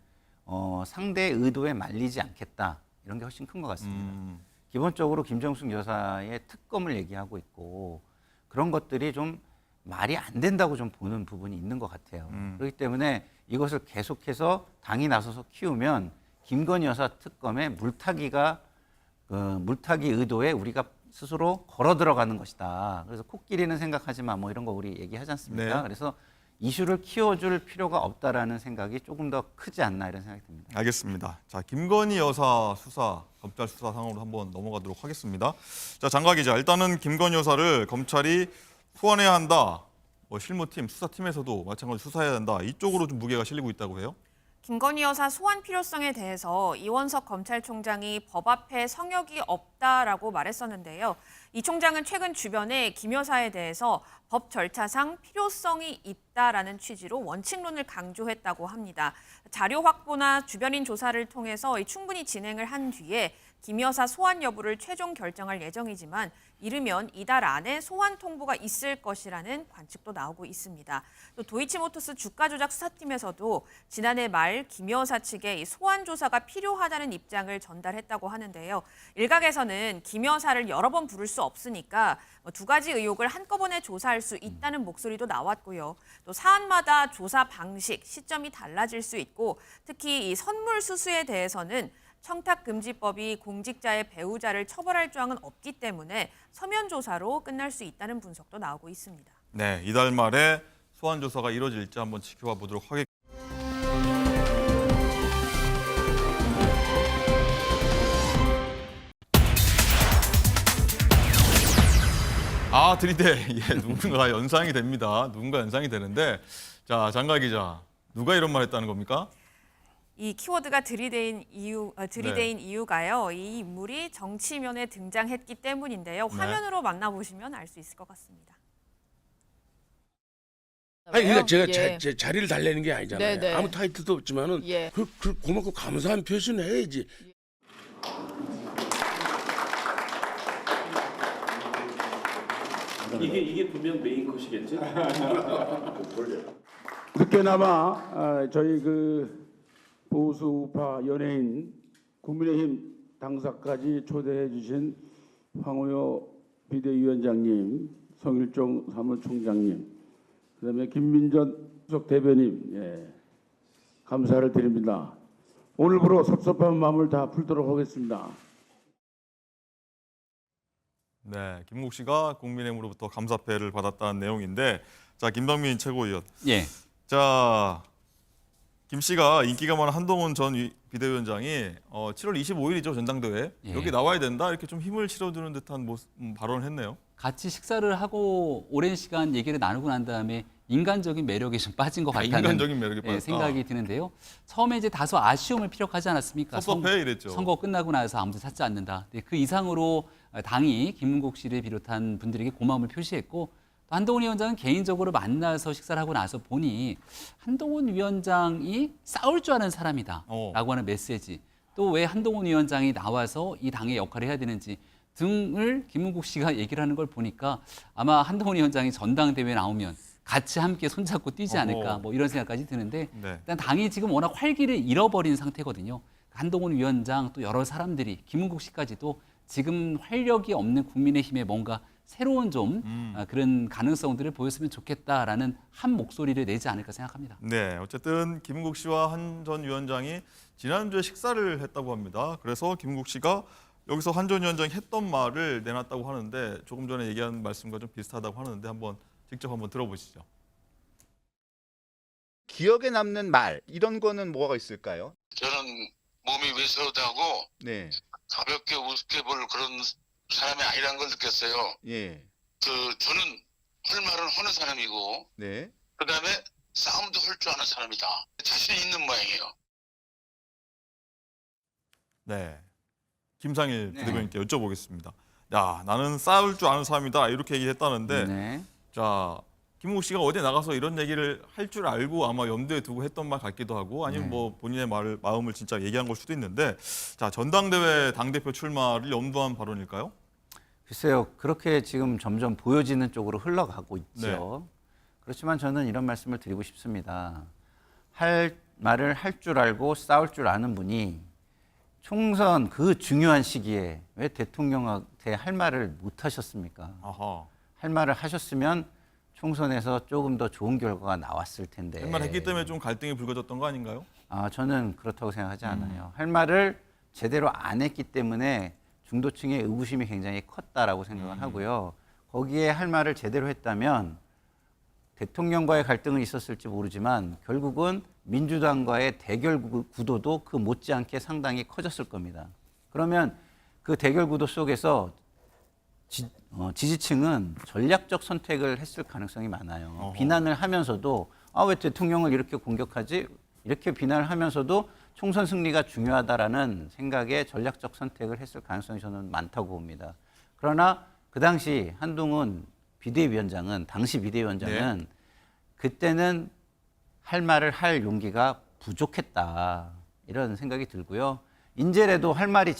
Speaker 10: 상대의 의도에 말리지 않겠다 이런 게 훨씬 큰 것 같습니다. 기본적으로 김정숙 여사의 특검을 얘기하고 있고 그런 것들이 좀 말이 안 된다고 좀 보는 부분이 있는 것 같아요. 그렇기 때문에 이것을 계속해서 당이 나서서 키우면 김건희 여사 특검에 물타기 의도에 우리가 스스로 걸어 들어가는 것이다. 그래서 코끼리는 생각하지만 뭐 이런 거 우리 얘기하지 않습니까?
Speaker 1: 네.
Speaker 10: 그래서 이슈를 키워줄 필요가 없다라는 생각이 조금 더 크지 않나 이런 생각이 듭니다.
Speaker 1: 알겠습니다. 자, 김건희 여사 수사, 검찰 수사 상황으로 한번 넘어가도록 하겠습니다. 자, 장가 기자, 일단은 김건희 여사를 검찰이 소환해야 한다. 실무팀, 수사팀에서도 마찬가지로 수사해야 한다. 이쪽으로 좀 무게가 실리고 있다고 해요.
Speaker 2: 김건희 여사 소환 필요성에 대해서 이원석 검찰총장이 법 앞에 성역이 없다라고 말했었는데요. 이 총장은 최근 주변에 김 여사에 대해서 법 절차상 필요성이 있다라는 취지로 원칙론을 강조했다고 합니다. 자료 확보나 주변인 조사를 통해서 충분히 진행을 한 뒤에 김 여사 소환 여부를 최종 결정할 예정이지만 이르면 이달 안에 소환 통보가 있을 것이라는 관측도 나오고 있습니다. 또 도이치모터스 주가 조작 수사팀에서도 지난해 말 김 여사 측에 이 소환 조사가 필요하다는 입장을 전달했다고 하는데요. 일각에서는 김 여사를 여러 번 부를 수 없으니까 두 가지 의혹을 한꺼번에 조사할 수 있다는 목소리도 나왔고요. 또 사안마다 조사 방식, 시점이 달라질 수 있고 특히 이 선물 수수에 대해서는 청탁금지법이 공직자의 배우자를 처벌할 조항은 없기 때문에 서면 조사로 끝날 수 있다는 분석도 나오고 있습니다.
Speaker 1: 네, 이달 말에 소환 조사가 이뤄질지 한번 지켜봐 보도록 하겠습니다. 들이대. 예, 누군가 연상이 됩니다. 누군가 연상이 되는데, 자, 장가 기자, 누가 이런 말 했다는 겁니까?
Speaker 2: 이 키워드가 들이대인 이유가요. 이 인물이 정치면에 등장했기 때문인데요. 화면으로 만나보시면 알 수 있을 것 같습니다.
Speaker 12: 아니 그러니까 제가
Speaker 7: 예.
Speaker 12: 제 자리를 달래는 게 아니잖아요.
Speaker 7: 네네.
Speaker 12: 아무 타이틀도 없지만은
Speaker 7: 예.
Speaker 12: 고맙고 감사한 표시는 해야지.
Speaker 13: 이게 분명 메인 컷이겠지?
Speaker 14: 늦게나마 저희 그 보수 우파 연예인 국민의힘 당사까지 초대해 주신 황우여 비대위원장님, 성일종 사무총장님, 그다음에 김민전 수석 대변인, 감사를 드립니다. 오늘부로 섭섭한 마음을 다 풀도록 하겠습니다.
Speaker 1: 네, 김국 씨가 국민의힘으로부터 감사패를 받았다는 내용인데, 자, 김병민 최고위원.
Speaker 11: 예.
Speaker 1: 자, 김 씨가 인기가 많은 한동훈 전 비대위원장이 7월 25일이죠, 전당대회.
Speaker 11: 예.
Speaker 1: 여기 나와야 된다 이렇게 좀 힘을 실어주는 듯한 발언을 했네요.
Speaker 11: 같이 식사를 하고 오랜 시간 얘기를 나누고 난 다음에 인간적인 매력이 좀 빠진 것 같다는
Speaker 1: 인간적인 매력이 빠졌다.
Speaker 11: 생각이 드는데요. 처음에 이제 다소 아쉬움을 피력하지 않았습니까?
Speaker 1: 섭섭해 이랬죠.
Speaker 11: 선거 끝나고 나서 아무도 찾지 않는다. 그 이상으로 당이 김문국 씨를 비롯한 분들에게 고마움을 표시했고 또 한동훈 위원장은 개인적으로 만나서 식사를 하고 나서 보니 한동훈 위원장이 싸울 줄 아는 사람이다라고 하는 메시지, 또 왜 한동훈 위원장이 나와서 이 당의 역할을 해야 되는지 등을 김문국 씨가 얘기를 하는 걸 보니까 아마 한동훈 위원장이 전당대회에 나오면 같이 함께 손잡고 뛰지 않을까 뭐 이런 생각까지 드는데
Speaker 1: 네.
Speaker 11: 일단 당이 지금 워낙 활기를 잃어버린 상태거든요. 한동훈 위원장 또 여러 사람들이 김문국 씨까지도 지금 활력이 없는 국민의힘에 뭔가 새로운 좀 그런 가능성들을 보였으면 좋겠다라는 한 목소리를 내지 않을까 생각합니다.
Speaker 1: 네, 어쨌든 김국 씨와 한 전 위원장이 지난주에 식사를 했다고 합니다. 그래서 김국 씨가 여기서 한 전 위원장이 했던 말을 내놨다고 하는데 조금 전에 얘기한 말씀과 좀 비슷하다고 하는데 직접 한번 들어보시죠.
Speaker 15: 기억에 남는 말 이런 거는 뭐가 있을까요?
Speaker 16: 저는 몸이 왜소하고
Speaker 15: 네.
Speaker 16: 가볍게 우습게 볼 그런 사람이 아니라는 걸 느꼈어요.
Speaker 15: 예.
Speaker 16: 저는 할 말은 하는 사람이고
Speaker 15: 네.
Speaker 16: 그다음에 싸움도 할 줄 아는 사람이다. 자신 있는 모양이에요.
Speaker 1: 네. 김상일
Speaker 10: 네.
Speaker 1: 부대변인께 여쭤보겠습니다. 야, 나는 싸울 줄 아는 사람이다 이렇게 얘기했다는데
Speaker 10: 네.
Speaker 1: 자, 김웅 씨가 어디 나가서 이런 얘기를 할 줄 알고 아마 염두에 두고 했던 말 같기도 하고 아니면
Speaker 10: 네.
Speaker 1: 뭐 본인의 마음을 진짜 얘기한 걸 수도 있는데 자, 전당대회 당대표 출마를 염두한 발언일까요?
Speaker 10: 글쎄요, 그렇게 지금 점점 보여지는 쪽으로 흘러가고 있죠. 그렇지만 저는 이런 말씀을 드리고 싶습니다. 할 말을 할 줄 알고 싸울 줄 아는 분이 총선 그 중요한 시기에 왜 대통령한테 할 말을 못 하셨습니까?
Speaker 1: 아하.
Speaker 10: 할 말을 하셨으면 총선에서 조금 더 좋은 결과가 나왔을 텐데.
Speaker 1: 할 말 했기 때문에 좀 갈등이 불거졌던 거 아닌가요?
Speaker 10: 저는 그렇다고 생각하지 않아요. 할 말을 제대로 안 했기 때문에 중도층의 의구심이 굉장히 컸다라고 생각을 하고요. 거기에 할 말을 제대로 했다면 대통령과의 갈등은 있었을지 모르지만 결국은 민주당과의 대결 구도도 그 못지않게 상당히 커졌을 겁니다. 그러면 그 대결 구도 속에서 지지층은 전략적 선택을 했을 가능성이 많아요. 비난을 하면서도 왜 대통령을 이렇게 공격하지? 이렇게 비난을 하면서도 총선 승리가 중요하다라는 생각에 전략적 선택을 했을 가능성이 저는 많다고 봅니다. 그러나 그 당시 한동훈 당시 비대위원장은 그때는 할 말을 할 용기가 부족했다 이런 생각이 들고요. 인제라도 할 말을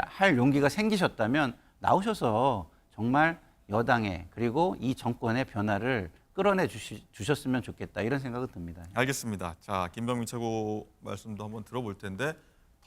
Speaker 10: 할 용기가 생기셨다면 나오셔서 정말 여당의 그리고 이 정권의 변화를 끌어내 주셨으면 좋겠다 이런 생각은 듭니다.
Speaker 1: 알겠습니다. 자, 김병민 최고 말씀도 한번 들어볼 텐데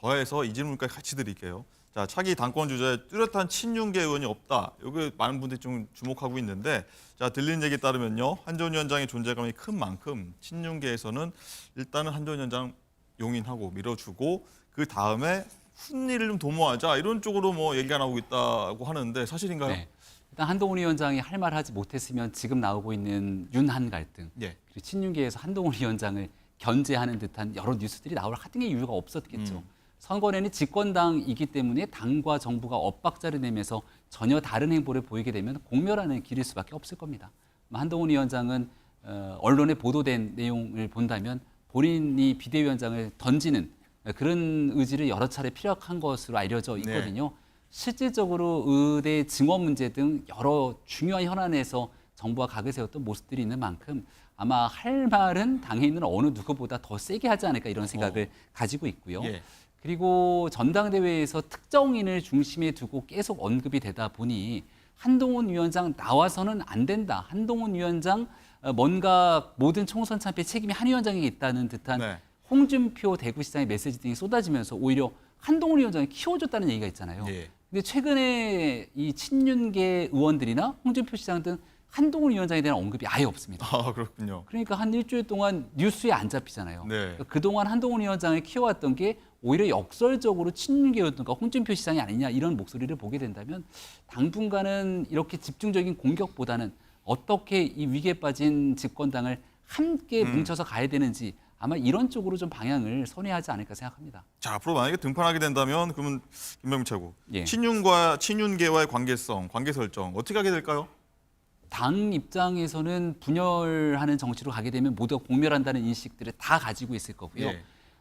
Speaker 1: 더해서 이 질문까지 같이 드릴게요. 자, 차기 당권 주자에 뚜렷한 친윤계 의원이 없다. 여기 많은 분들이 좀 주목하고 있는데 자, 들린 얘기에 따르면요. 한전 위원장의 존재감이 큰 만큼 친윤계에서는 일단은 한전 위원장 용인하고 밀어주고 그 다음에 훈리를 좀 도모하자 이런 쪽으로 뭐 얘기가 나오고 있다고 하는데 사실인가요?
Speaker 11: 네. 일단 한동훈 위원장이 할 말 하지 못했으면 지금 나오고 있는 윤한 갈등, 그리고 친윤계에서 한동훈 위원장을 견제하는 듯한 여러 뉴스들이 나올 하등의 이유가 없었겠죠. 선거에는 집권당이기 때문에 당과 정부가 엇박자를 내면서 전혀 다른 행보를 보이게 되면 공멸하는 길일 수밖에 없을 겁니다. 한동훈 위원장은 언론에 보도된 내용을 본다면 본인이 비대위원장을 던지는 그런 의지를 여러 차례 피력한 것으로 알려져 있거든요. 실질적으로 의대 증원 문제 등 여러 중요한 현안에서 정부가 각을 세웠던 모습들이 있는 만큼 아마 할 말은 당에 있는 어느 누구보다 더 세게 하지 않을까 이런 생각을 가지고 있고요. 그리고 전당대회에서 특정인을 중심에 두고 계속 언급이 되다 보니 한동훈 위원장 나와서는 안 된다. 한동훈 위원장 뭔가 모든 총선 참패 책임이 한 위원장에게 있다는 듯한 홍준표 대구시장의 메시지 등이 쏟아지면서 오히려 한동훈 위원장이 키워줬다는 얘기가 있잖아요. 근데 최근에 이 친윤계 의원들이나 홍준표 시장 등 한동훈 위원장에 대한 언급이 아예 없습니다.
Speaker 1: 그렇군요.
Speaker 11: 그러니까 한 일주일 동안 뉴스에 안 잡히잖아요. 그러니까 그동안 한동훈 위원장을 키워왔던 게 오히려 역설적으로 친윤계였던가 홍준표 시장이 아니냐 이런 목소리를 보게 된다면 당분간은 이렇게 집중적인 공격보다는 어떻게 이 위기에 빠진 집권당을 함께 뭉쳐서 가야 되는지 아마 이런 쪽으로 좀 방향을 선회하지 않을까 생각합니다.
Speaker 1: 자, 앞으로 만약에 등판하게 된다면 그러면 김병민 최고 친윤계와의 관계성, 관계 설정 어떻게 하게 될까요?
Speaker 11: 당 입장에서는 분열하는 정치로 가게 되면 모두가 공멸한다는 인식들을 다 가지고 있을 거고요.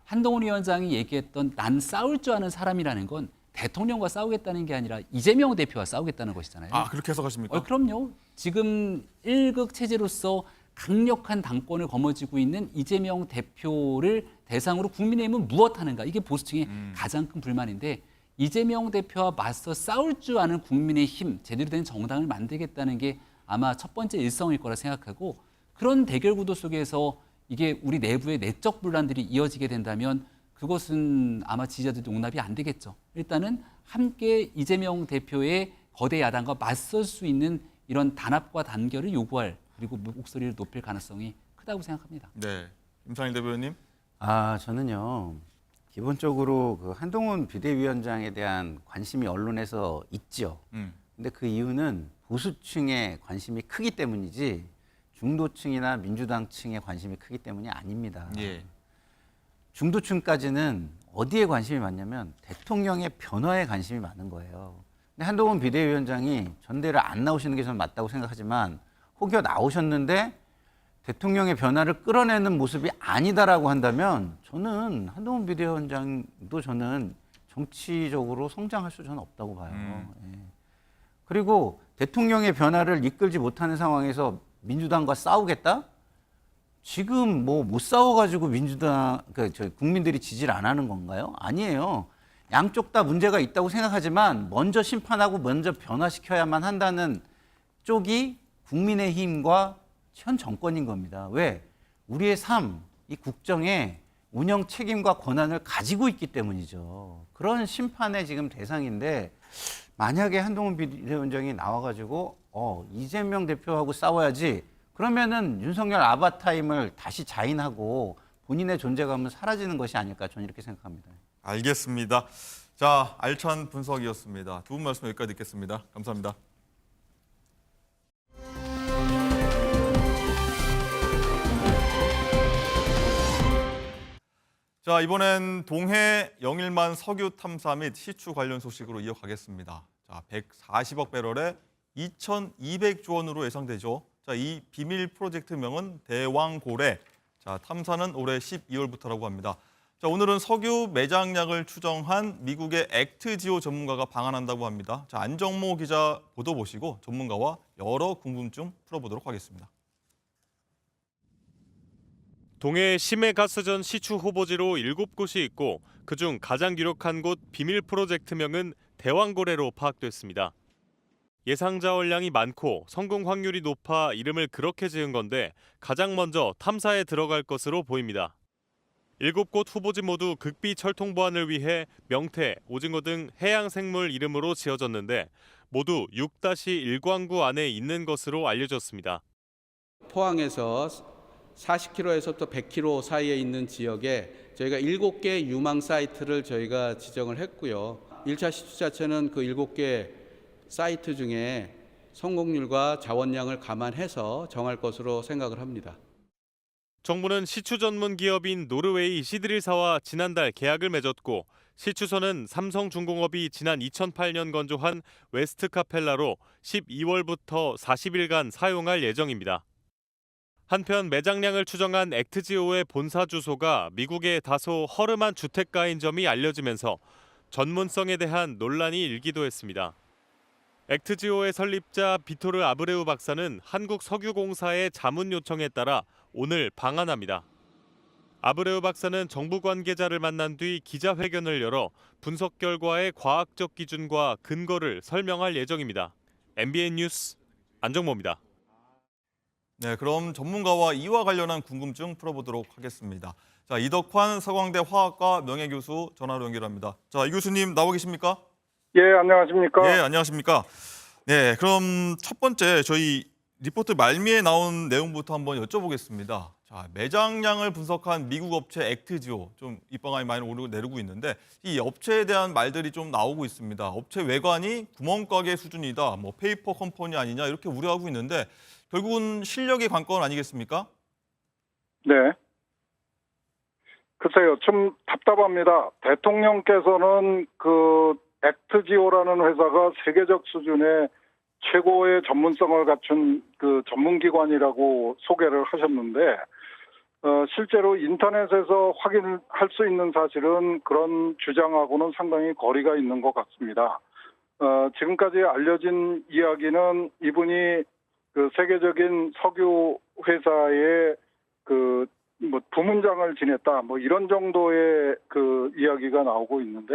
Speaker 11: 한동훈 위원장이 얘기했던 난 싸울 줄 아는 사람이라는 건 대통령과 싸우겠다는 게 아니라 이재명 대표와 싸우겠다는 것이잖아요.
Speaker 1: 그렇게 해석하십니까?
Speaker 11: 그럼요. 지금 1극 체제로서 강력한 당권을 거머쥐고 있는 이재명 대표를 대상으로 국민의힘은 무엇하는가? 이게 보수층의 가장 큰 불만인데 이재명 대표와 맞서 싸울 줄 아는 국민의힘, 제대로 된 정당을 만들겠다는 게 아마 첫 번째 일성일 거라 생각하고 그런 대결 구도 속에서 이게 우리 내부의 내적 분란들이 이어지게 된다면 그것은 아마 지지자들도 용납이 안 되겠죠. 일단은 함께 이재명 대표의 거대 야당과 맞설 수 있는 이런 단합과 단결을 요구할 그리고 목소리를 높일 가능성이 크다고 생각합니다.
Speaker 1: 네, 임상일 대변인.
Speaker 10: 저는요 기본적으로 그 한동훈 비대위원장에 대한 관심이 언론에서 있죠. 근데 그 이유는 보수층의 관심이 크기 때문이지 중도층이나 민주당층의 관심이 크기 때문이 아닙니다. 중도층까지는 어디에 관심이 많냐면 대통령의 변화에 관심이 많은 거예요. 근데 한동훈 비대위원장이 전대를 안 나오시는 게 저는 맞다고 생각하지만 혹여 나오셨는데 대통령의 변화를 끌어내는 모습이 아니다라고 한다면 저는 한동훈 비대위원장도 저는 정치적으로 성장할 수 저는 없다고 봐요. 예. 그리고 대통령의 변화를 이끌지 못하는 상황에서 민주당과 싸우겠다? 지금 뭐 못 싸워가지고 민주당, 국민들이 지지를 안 하는 건가요? 아니에요. 양쪽 다 문제가 있다고 생각하지만 먼저 심판하고 먼저 변화시켜야만 한다는 쪽이 국민의힘과 현 정권인 겁니다. 왜? 우리의 삶, 이 국정의 운영 책임과 권한을 가지고 있기 때문이죠. 그런 심판의 지금 대상인데 만약에 한동훈 비대위원장이 나와가지고 이재명 대표하고 싸워야지 그러면은 윤석열 아바타임을 다시 자인하고 본인의 존재감은 사라지는 것이 아닐까 저는 이렇게 생각합니다.
Speaker 1: 알겠습니다. 자, 알찬 분석이었습니다. 두 분 말씀 여기까지 듣겠습니다. 감사합니다. 자, 이번엔 동해 영일만 석유 탐사 및 시추 관련 소식으로 이어가겠습니다. 자, 140억 배럴에 2,200조 원으로 예상되죠. 자, 이 비밀 프로젝트명은 대왕고래. 자, 탐사는 올해 12월부터라고 합니다. 자, 오늘은 석유 매장량을 추정한 미국의 액트지오 전문가가 방한한다고 합니다. 자, 안정모 기자 보도 보시고 전문가와 여러 궁금증 풀어보도록 하겠습니다.
Speaker 17: 동해 심해가스전 시추 후보지로 7곳이 있고 그중 가장 유력한 곳 비밀 프로젝트명은 대왕고래로 파악됐습니다. 예상 자원량이 많고 성공 확률이 높아 이름을 그렇게 지은 건데 가장 먼저 탐사에 들어갈 것으로 보입니다. 7곳 후보지 모두 극비 철통 보안을 위해 명태, 오징어 등 해양 생물 이름으로 지어졌는데 모두 6-1광구 안에 있는 것으로 알려졌습니다.
Speaker 18: 포항에서 40km에서 또 100km 사이에 있는 지역에 저희가 7개 유망 사이트를 저희가 지정을 했고요. 1차 시추 자체는 그 7개 사이트 중에 성공률과 자원량을 감안해서 정할 것으로 생각을 합니다.
Speaker 17: 정부는 시추 전문 기업인 노르웨이 시드릴사와 지난달 계약을 맺었고 시추선은 삼성중공업이 지난 2008년 건조한 웨스트 카펠라로 12월부터 40일간 사용할 예정입니다. 한편 매장량을 추정한 액트지오의 본사 주소가 미국의 다소 허름한 주택가인 점이 알려지면서 전문성에 대한 논란이 일기도 했습니다. 액트지오의 설립자 비토르 아브레우 박사는 한국석유공사의 자문 요청에 따라 오늘 방한합니다. 아브레우 박사는 정부 관계자를 만난 뒤 기자회견을 열어 분석 결과의 과학적 기준과 근거를 설명할 예정입니다. MBN 뉴스 안정모입니다.
Speaker 1: 네, 그럼 전문가와 이와 관련한 궁금증 풀어보도록 하겠습니다. 자, 이덕환 서강대 화학과 명예교수 전화로 연결합니다. 자, 이 교수님 나와 계십니까?
Speaker 19: 예, 안녕하십니까?
Speaker 1: 네, 안녕하십니까? 네, 그럼 첫 번째 저희 리포트 말미에 나온 내용부터 한번 여쭤보겠습니다. 자, 매장량을 분석한 미국 업체 액트지오 좀 입방아이 많이 오르고 내리고 있는데 이 업체에 대한 말들이 좀 나오고 있습니다. 업체 외관이 구멍가게 수준이다, 뭐 페이퍼 컴퍼니 아니냐 이렇게 우려하고 있는데 결국은 실력이 관건 아니겠습니까?
Speaker 19: 네. 글쎄요, 좀 답답합니다. 대통령께서는 그 액트지오라는 회사가 세계적 수준의 최고의 전문성을 갖춘 그 전문기관이라고 소개를 하셨는데 실제로 인터넷에서 확인할 수 있는 사실은 그런 주장하고는 상당히 거리가 있는 것 같습니다. 지금까지 알려진 이야기는 이분이 그 세계적인 석유 회사의 그 뭐 부문장을 지냈다 뭐 이런 정도의 그 이야기가 나오고 있는데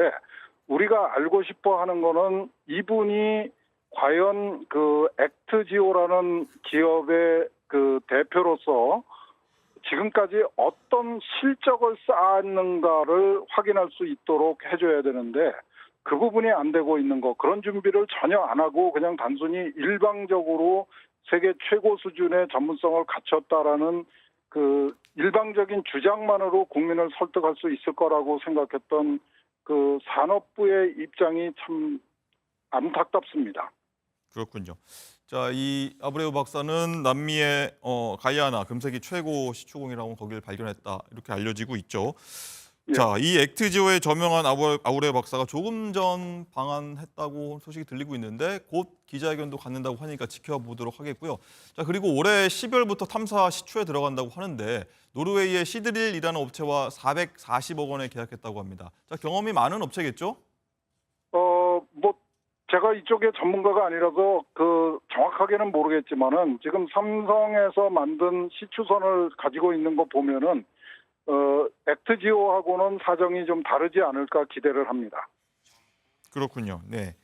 Speaker 19: 우리가 알고 싶어 하는 거는 이분이 과연 그 액트지오라는 기업의 그 대표로서 지금까지 어떤 실적을 쌓았는가를 확인할 수 있도록 해줘야 되는데 그 부분이 안 되고 있는 거 그런 준비를 전혀 안 하고 그냥 단순히 일방적으로 세계 최고 수준의 전문성을 갖췄다라는 그 일방적인 주장만으로 국민을 설득할 수 있을 거라고 생각했던 그 산업부의 입장이 참 안타깝습니다.
Speaker 1: 그렇군요. 자, 이 아브레우 박사는 남미의 가이아나 금색이 최고 시추공이라고 거기를 발견했다 이렇게 알려지고 있죠.
Speaker 19: 예.
Speaker 1: 자, 이 액트지오에 저명한 아브레우 박사가 조금 전 방한했다고 소식이 들리고 있는데 곧 기자회견도 갖는다고 하니까 지켜보도록 하겠고요. 자, 그리고 올해 12월부터 탐사 시추에 들어간다고 하는데 노르웨이의 시드릴이라는 업체와 440억 원에 계약했다고 합니다. 자, 경험이 많은 업체겠죠?
Speaker 19: 제가 이쪽에 전문가가 아니라서 정확하게는 모르겠지만은 지금 삼성에서 만든 시추선을 가지고 있는 거 보면은 액트지오하고는 사정이 좀 다르지 않을까 기대를 합니다.
Speaker 1: 그렇군요. 네.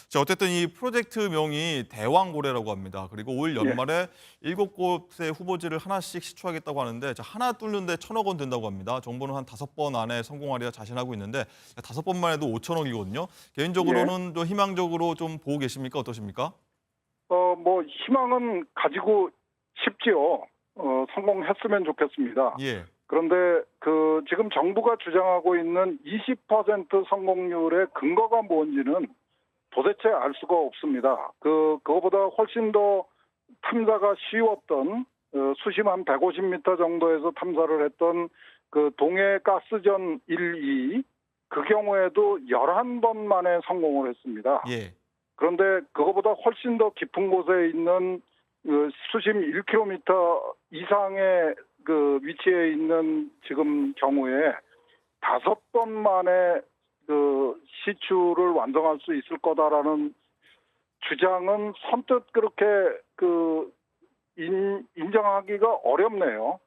Speaker 1: 자, 어쨌든 이 프로젝트명이 대왕고래라고 합니다. 그리고 올 연말에 7곳의 후보지를 하나씩 시추하겠다고 하는데 하나 뚫는데 1,000억 원 든다고 합니다. 정부는 한 5번 안에 성공하리라 자신하고 있는데 5번만 해도 5천억이거든요. 개인적으로는 좀 희망적으로 좀 보고 계십니까? 어떠십니까?
Speaker 19: 뭐 희망은 가지고 싶지요. 성공했으면 좋겠습니다.
Speaker 1: 예.
Speaker 19: 그런데 지금 정부가 주장하고 있는 20% 성공률의 근거가 뭔지는 도대체 알 수가 없습니다. 그거보다 훨씬 더 탐사가 쉬웠던 수심 한 150m 정도에서 탐사를 했던 동해 가스전 1, 2 그 경우에도 11번 만에 성공을 했습니다.
Speaker 1: 예.
Speaker 19: 그런데 그거보다 훨씬 더 깊은 곳에 있는 수심 1km 이상의 위치에 있는 지금 경우에 5번 만에 시추를 완성할 수 있을 거다라는 주장은 선뜻 그렇게 인정하기가 어렵네요.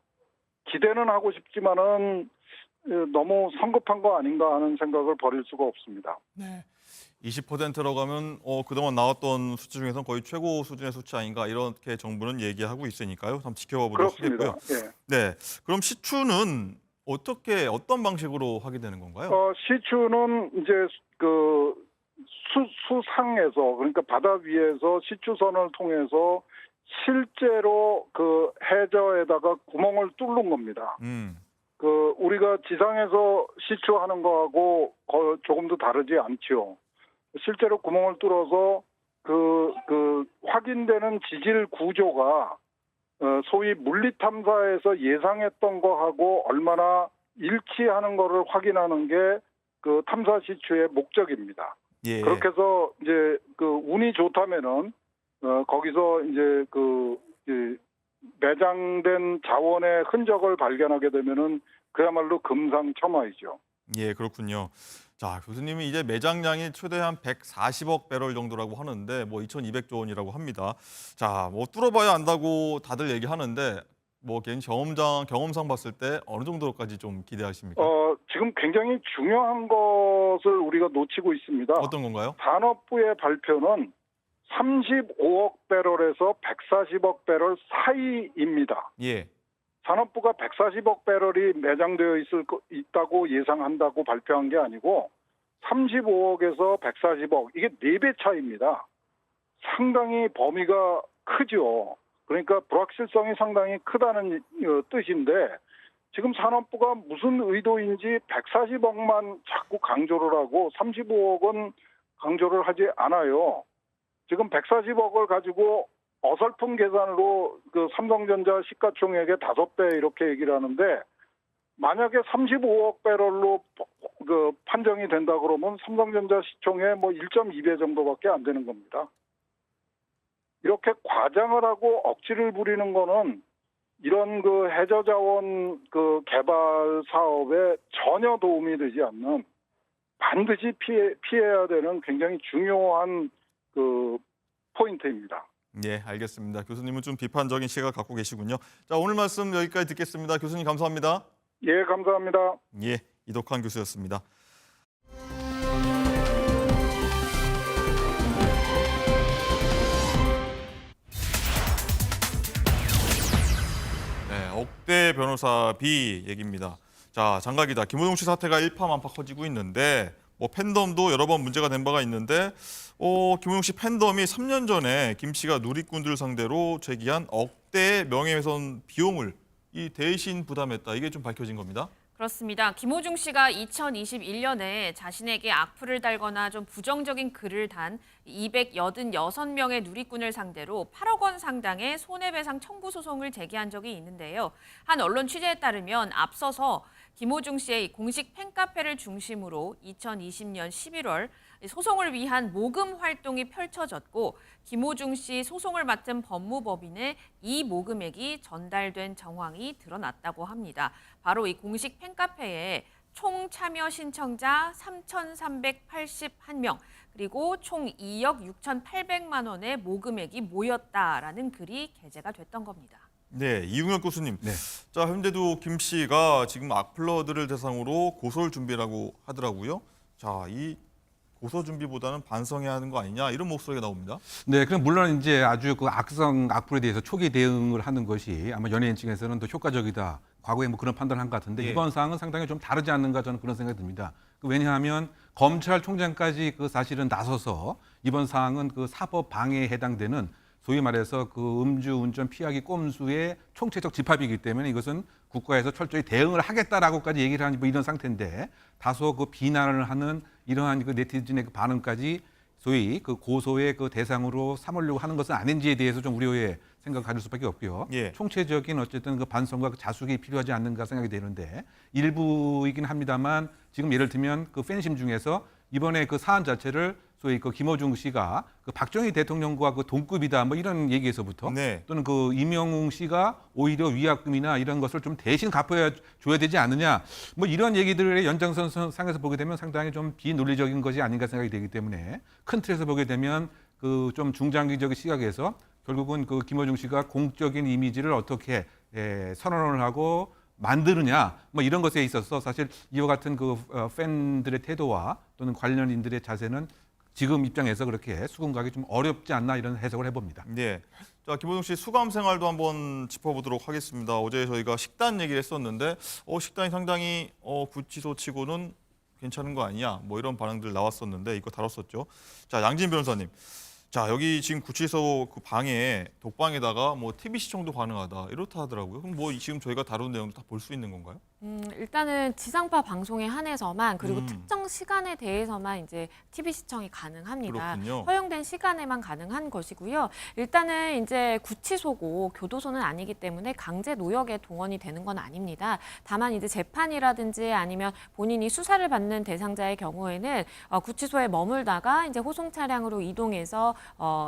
Speaker 19: 기대는 하고 싶지만은 너무 성급한 거 아닌가 하는 생각을 버릴 수가 없습니다.
Speaker 1: 네. 20%라고 하면 그동안 나왔던 수치 중에서는 거의 최고 수준의 수치 아닌가 이렇게 정부는 얘기하고 있으니까요. 한번 지켜봐 보도록 하겠고요.
Speaker 19: 예.
Speaker 1: 네. 그럼 시추는 어떤 방식으로 하게 되는 건가요?
Speaker 19: 시추는 이제 수상에서 그러니까 바다 위에서 시추선을 통해서 실제로 해저에다가 구멍을 뚫는 겁니다. 우리가 지상에서 시추하는 거하고 조금도 다르지 않죠. 실제로 구멍을 뚫어서 확인되는 지질 구조가 소위 물리 탐사에서 예상했던 거하고 얼마나 일치하는 거를 확인하는 게 탐사 시추의 목적입니다.
Speaker 1: 예.
Speaker 19: 그렇게 해서 이제 운이 좋다면은 거기서 이제 매장된 자원의 흔적을 발견하게 되면은 그야말로 금상첨화이죠.
Speaker 1: 예, 그렇군요. 자, 교수님이 이제 매장량이 최대 한 140억 배럴 정도라고 하는데 2,200조 원이라고 합니다. 자, 뚫어봐야 안다고 다들 얘기하는데 개인 경험상 봤을 때 어느 정도까지 좀 기대하십니까?
Speaker 19: 지금 굉장히 중요한 것을 우리가 놓치고 있습니다.
Speaker 1: 어떤 건가요?
Speaker 19: 산업부의 발표는 35억 배럴에서 140억 배럴 사이입니다.
Speaker 1: 예.
Speaker 19: 산업부가 140억 배럴이 매장되어 있다고 예상한다고 발표한 게 아니고 35억에서 140억 이게 4배 차이입니다. 상당히 범위가 크죠. 그러니까 불확실성이 상당히 크다는 뜻인데 지금 산업부가 무슨 의도인지 140억만 자꾸 강조를 하고 35억은 강조를 하지 않아요. 지금 140억을 가지고 어설픈 계산으로 삼성전자 시가총액의 5배 이렇게 얘기를 하는데 만약에 35억 배럴로 판정이 된다 그러면 삼성전자 시총의 1.2배 정도밖에 안 되는 겁니다. 이렇게 과장을 하고 억지를 부리는 거는 이런 해저 자원 개발 사업에 전혀 도움이 되지 않는 반드시 피해야 되는 굉장히 중요한 포인트입니다.
Speaker 1: 예, 알겠습니다. 교수님은 좀 비판적인 시각을 갖고 계시군요. 자, 오늘 말씀 여기까지 듣겠습니다. 교수님 감사합니다.
Speaker 19: 예, 감사합니다.
Speaker 1: 예, 이덕환 교수였습니다. 네, 억대 변호사비 얘기입니다. 자, 장각이다. 김호중 씨 사태가 일파만파 커지고 있는데 팬덤도 여러 번 문제가 된 바가 있는데 김호중 씨 팬덤이 3년 전에 김 씨가 누리꾼들 상대로 제기한 억대의 명예훼손 비용을 대신 부담했다. 이게 좀 밝혀진 겁니다.
Speaker 20: 그렇습니다. 김호중 씨가 2021년에 자신에게 악플을 달거나 좀 부정적인 글을 단 286명의 누리꾼을 상대로 8억 원 상당의 손해배상 청구 소송을 제기한 적이 있는데요. 한 언론 취재에 따르면 앞서서 김호중 씨의 공식 팬카페를 중심으로 2020년 11월 소송을 위한 모금 활동이 펼쳐졌고 김호중 씨 소송을 맡은 법무법인에 이 모금액이 전달된 정황이 드러났다고 합니다. 바로 이 공식 팬카페에 총 참여 신청자 3,381명, 그리고 총 2억 6,800만 원의 모금액이 모였다라는 글이 게재가 됐던 겁니다.
Speaker 1: 네, 이웅혁 교수님. 자, 현재도 김 씨가 지금 악플러들을 대상으로 고소를 준비라고 하더라고요. 자, 이 고소 준비보다는 반성해야 하는 거 아니냐 이런 목소리가 나옵니다.
Speaker 21: 네, 그럼 물론 이제 아주 그 악성 악플에 대해서 초기 대응을 하는 것이 아마 연예인 측에서는 더 효과적이다. 과거에 뭐 그런 판단을 한 것 같은데
Speaker 1: 예.
Speaker 21: 이번 사항은 상당히 좀 다르지 않는가 저는 그런 생각이 듭니다. 왜냐하면 검찰총장까지 그 사실은 나서서 이번 사항은 그 사법 방해에 해당되는 소위 말해서 그 음주운전 피하기 꼼수의 총체적 집합이기 때문에 이것은 국가에서 철저히 대응을 하겠다라고까지 얘기를 하는 뭐 이런 상태인데 다소 그 비난을 하는 이러한 그 네티즌의 그 반응까지 소위 그 고소의 그 대상으로 삼으려고 하는 것은 아닌지에 대해서 좀 우려의 생각을 가질 수밖에 없고요.
Speaker 1: 예.
Speaker 21: 총체적인 어쨌든 그 반성과 그 자숙이 필요하지 않는가 생각이 되는데 일부이긴 합니다만 지금 예를 들면 그 팬심 중에서 이번에 그 사안 자체를 소위 그 김어중 씨가 그 박정희 대통령과 그 동급이다 뭐 이런 얘기에서부터
Speaker 1: 네.
Speaker 21: 또는 그 이명웅 씨가 오히려 위약금이나 이런 것을 좀 대신 갚아야 줘야 되지 않느냐 뭐 이런 얘기들의 연장선상에서 보게 되면 상당히 좀 비논리적인 것이 아닌가 생각이 되기 때문에 큰 틀에서 보게 되면 그 좀 중장기적인 시각에서 결국은 그 김어중 씨가 공적인 이미지를 어떻게 선언을 하고 만드느냐 뭐 이런 것에 있어서 사실 이와 같은 그 팬들의 태도와 또는 관련인들의 자세는 지금 입장에서 그렇게 수긍하기 좀 어렵지 않나 이런 해석을 해봅니다.
Speaker 1: 네. 자, 김호중 씨 수감 생활도 한번 짚어보도록 하겠습니다. 어제 저희가 식단 얘기를 했었는데 식단이 상당히 구치소 치고는 괜찮은 거 아니냐 뭐 이런 반응들 나왔었는데 이거 다뤘었죠. 자, 양진 변호사님. 자, 여기 지금 구치소 그 방에 독방에다가 뭐 TV 시청도 가능하다 이렇다 하더라고요. 그럼 뭐 지금 저희가 다룬 내용도 다 볼 수 있는 건가요?
Speaker 20: 일단은 지상파 방송에 한해서만 그리고 특정 시간에 대해서만 이제 TV 시청이 가능합니다.
Speaker 1: 그렇군요.
Speaker 20: 허용된 시간에만 가능한 것이고요. 일단은 이제 구치소고 교도소는 아니기 때문에 강제 노역에 동원이 되는 건 아닙니다. 다만 이제 재판이라든지 아니면 본인이 수사를 받는 대상자의 경우에는 구치소에 머물다가 이제 호송 차량으로 이동해서